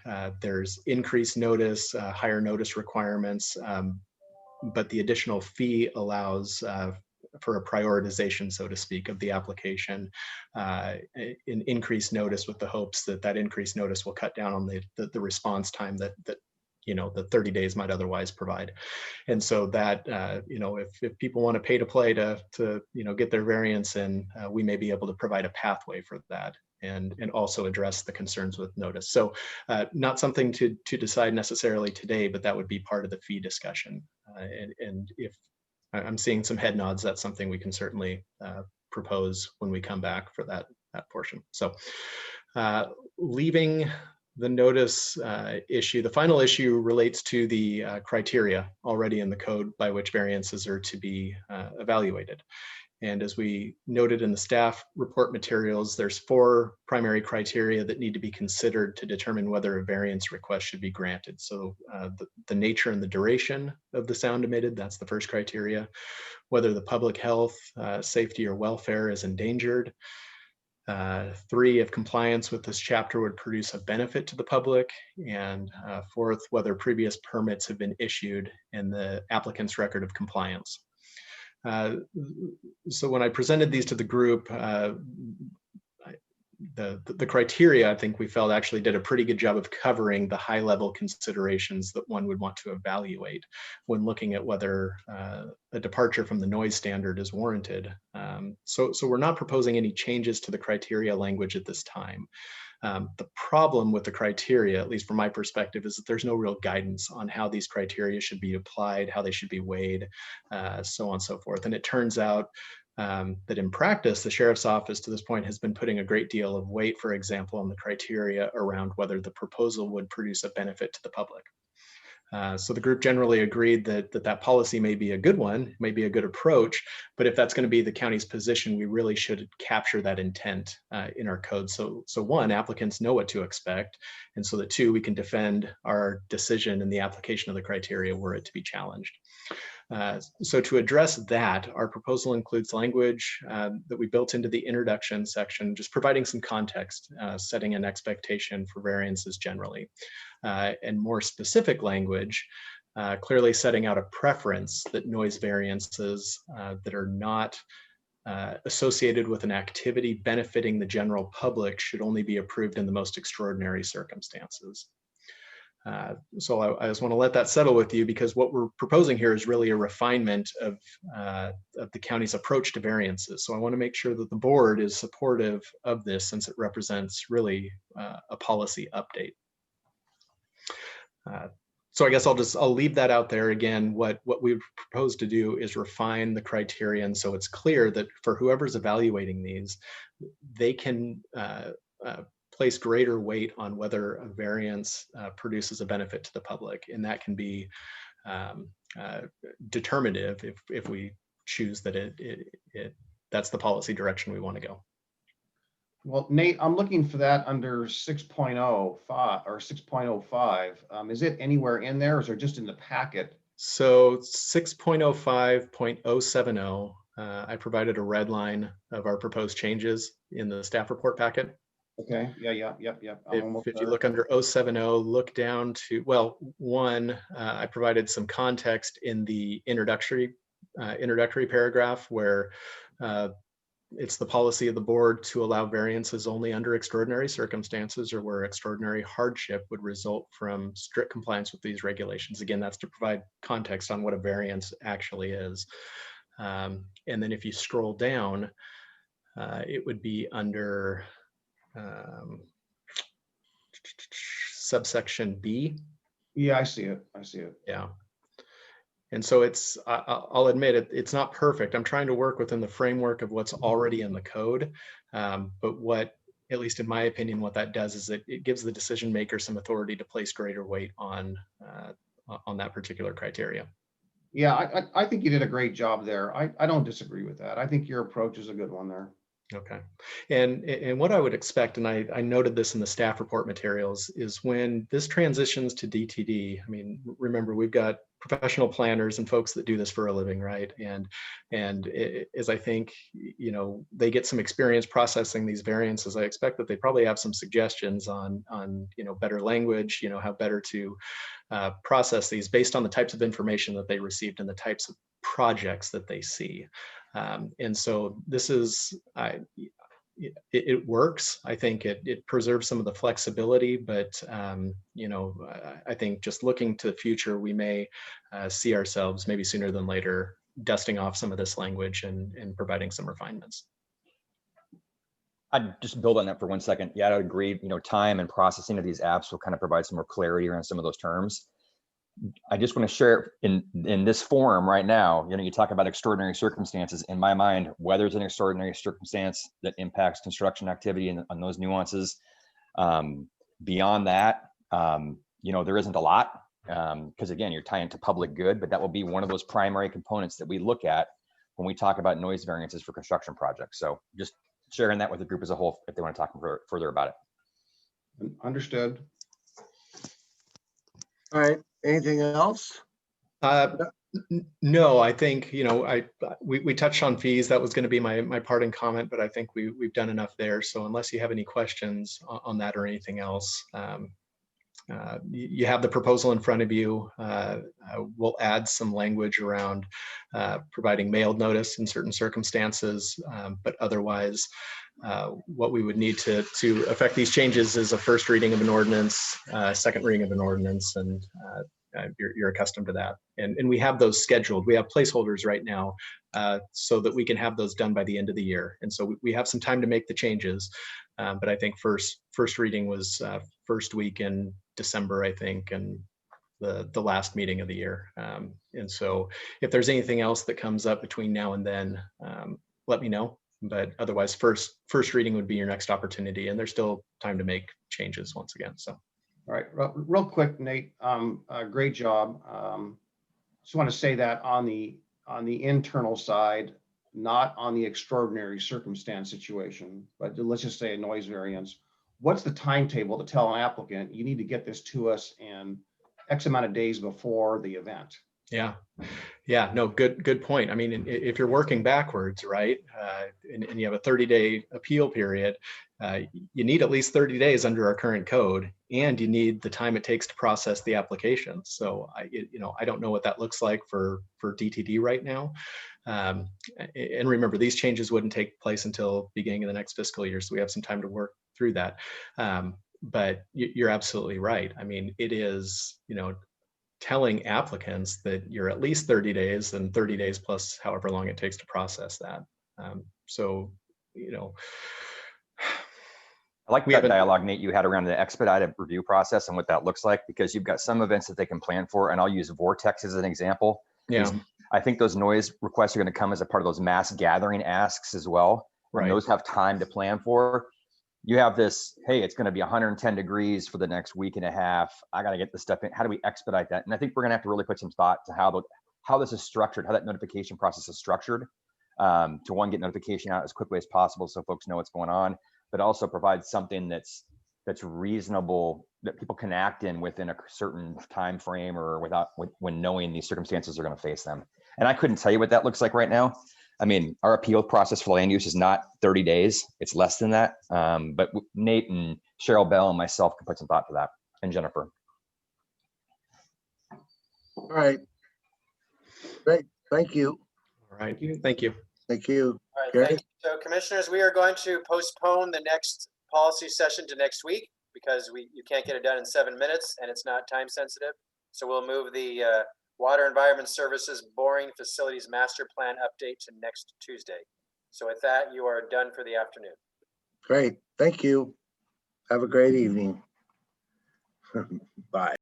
Speaker 15: there's increased notice, higher notice requirements, but the additional fee allows for a prioritization, so to speak, of the application, in increased notice, with the hopes that that increased notice will cut down on the response time that the 30 days might otherwise provide. And so that, if people want to pay to play to get their variance in, we may be able to provide a pathway for that, and also address the concerns with notice. So not something to decide necessarily today, but that would be part of the fee discussion. And if I'm seeing some head nods, that's something we can certainly propose when we come back for that portion. So leaving the notice issue, the final issue relates to the criteria already in the code by which variances are to be evaluated. And as we noted in the staff report materials, there's 4 primary criteria that need to be considered to determine whether a variance request should be granted. So the nature and the duration of the sound emitted, that's the first criteria. Whether the public health, safety, or welfare is endangered. 3, if compliance with this chapter would produce a benefit to the public. And 4th, whether previous permits have been issued and the applicant's record of compliance. So when I presented these to the group, the criteria, I think we felt actually did a pretty good job of covering the high level considerations that one would want to evaluate when looking at whether a departure from the noise standard is warranted. So we're not proposing any changes to the criteria language at this time. The problem with the criteria, at least from my perspective, is that there's no real guidance on how these criteria should be applied, how they should be weighed, so on and so forth. And it turns out that in practice, the sheriff's office to this point has been putting a great deal of weight, for example, on the criteria around whether the proposal would produce a benefit to the public. So the group generally agreed that policy may be a good one, may be a good approach, but if that's going to be the county's position, we really should capture that intent in our code. So 1, applicants know what to expect, and so that 2, we can defend our decision in the application of the criteria were it to be challenged. So to address that, our proposal includes language that we built into the introduction section, just providing some context, setting an expectation for variances generally, and more specific language, clearly setting out a preference that noise variances that are not associated with an activity benefiting the general public should only be approved in the most extraordinary circumstances. So I just want to let that settle with you, because what we're proposing here is really a refinement of the county's approach to variances. So I want to make sure that the board is supportive of this, since it represents really a policy update. So I guess I'll leave that out there. Again, what we propose to do is refine the criterion so it's clear that for whoever's evaluating these, they can place greater weight on whether a variance produces a benefit to the public, and that can be determinative if we choose that that's the policy direction we want to go.
Speaker 2: Well, Nate, I'm looking for that under 6.05 or 6.05. Is it anywhere in there, or is it just in the packet?
Speaker 15: So 6.05.070, I provided a red line of our proposed changes in the staff report packet.
Speaker 2: Okay, yep.
Speaker 15: If you look under 070, look down to, well, 1, I provided some context in the introductory paragraph where it's the policy of the board to allow variances only under extraordinary circumstances or where extraordinary hardship would result from strict compliance with these regulations. Again, that's to provide context on what a variance actually is. And then if you scroll down, it would be under subsection B.
Speaker 2: Yeah, I see it.
Speaker 15: Yeah. And so I'll admit it's not perfect. I'm trying to work within the framework of what's already in the code. But what, at least in my opinion, what that does is it gives the decision maker some authority to place greater weight on that particular criteria.
Speaker 2: Yeah, I think you did a great job there. I don't disagree with that. I think your approach is a good one there.
Speaker 15: Okay. And what I would expect, and I noted this in the staff report materials, is when this transitions to DTD, I mean, remember, we've got professional planners and folks that do this for a living, right? And as I think, you know, they get some experience processing these variances, I expect that they probably have some suggestions on you know, better language, you know, how better to process these based on the types of information that they received and the types of projects that they see. And so this is, it works. I think it preserves some of the flexibility, but you know, I think just looking to the future, we may see ourselves maybe sooner than later dusting off some of this language and providing some refinements.
Speaker 14: I'd just build on that for 1 second. Yeah, I would agree. You know, time and processing of these apps will kind of provide some more clarity around some of those terms. I just want to share in this forum right now, you know, you talk about extraordinary circumstances. In my mind, weather is an extraordinary circumstance that impacts construction activity and on those nuances. Beyond that, you know, there isn't a lot because again, you're tying to public good, but that will be one of those primary components that we look at when we talk about noise variances for construction projects. So just sharing that with the group as a whole if they want to talk further about it.
Speaker 2: Understood.
Speaker 1: All right, anything else?
Speaker 15: No, I think, you know, we touched on fees. That was going to be my parting comment, but I think we've done enough there. So unless you have any questions on that or anything else, you have the proposal in front of you. We'll add some language around providing mailed notice in certain circumstances, but otherwise, what we would need to affect these changes is a first reading of an ordinance, second reading of an ordinance, and you're accustomed to that. And we have those scheduled. We have placeholders right now so that we can have those done by the end of the year. And so we have some time to make the changes. But I think first reading was first week in December, I think, and the last meeting of the year. And so if there's anything else that comes up between now and then, let me know. But otherwise, first reading would be your next opportunity, and there's still time to make changes once again. So,
Speaker 2: all right, real quick, Nate. Great job. Just want to say that on the internal side, not on the extraordinary circumstance situation, but let's just say a noise variance. What's the timetable to tell an applicant you need to get this to us in X amount of days before the event?
Speaker 15: Yeah, no, good point. I mean, if you're working backwards, right, and you have a 30-day appeal period, you need at least 30 days under our current code, and you need the time it takes to process the application. So I don't know what that looks like for DTD right now. And remember, these changes wouldn't take place until beginning of the next fiscal year, so we have some time to work through that. But you're absolutely right. I mean, it is, you know, telling applicants that you're at least 30 days and 30 days plus however long it takes to process that. So, you know.
Speaker 14: I like that dialogue, Nate, you had around the expedited review process and what that looks like, because you've got some events that they can plan for, and I'll use Vortex as an example.
Speaker 15: Yeah.
Speaker 14: I think those noise requests are going to come as a part of those mass gathering asks as well.
Speaker 15: Right.
Speaker 14: And those have time to plan for. You have this, hey, it's going to be 110 degrees for the next week and a half. I got to get this stuff in. How do we expedite that? And I think we're going to have to really put some thought to how this is structured, how that notification process is structured, to one, get notification out as quickly as possible so folks know what's going on, but also provide something that's reasonable, that people can act in within a certain time frame or when knowing these circumstances are going to face them. And I couldn't tell you what that looks like right now. I mean, our appeal process for land use is not 30 days. It's less than that. But Nate and Cheryl Bell and myself can put some thought to that, and Jennifer.
Speaker 1: All right. Great. Thank you.
Speaker 15: All right. Thank you.
Speaker 1: Thank you.
Speaker 3: All right, thank you. So commissioners, we are going to postpone the next policy session to next week because you can't get it done in 7 minutes and it's not time sensitive. So we'll move the Water Environment Services Boring Facilities Master Plan update to next Tuesday. So with that, you are done for the afternoon.
Speaker 1: Great. Thank you. Have a great evening. Bye.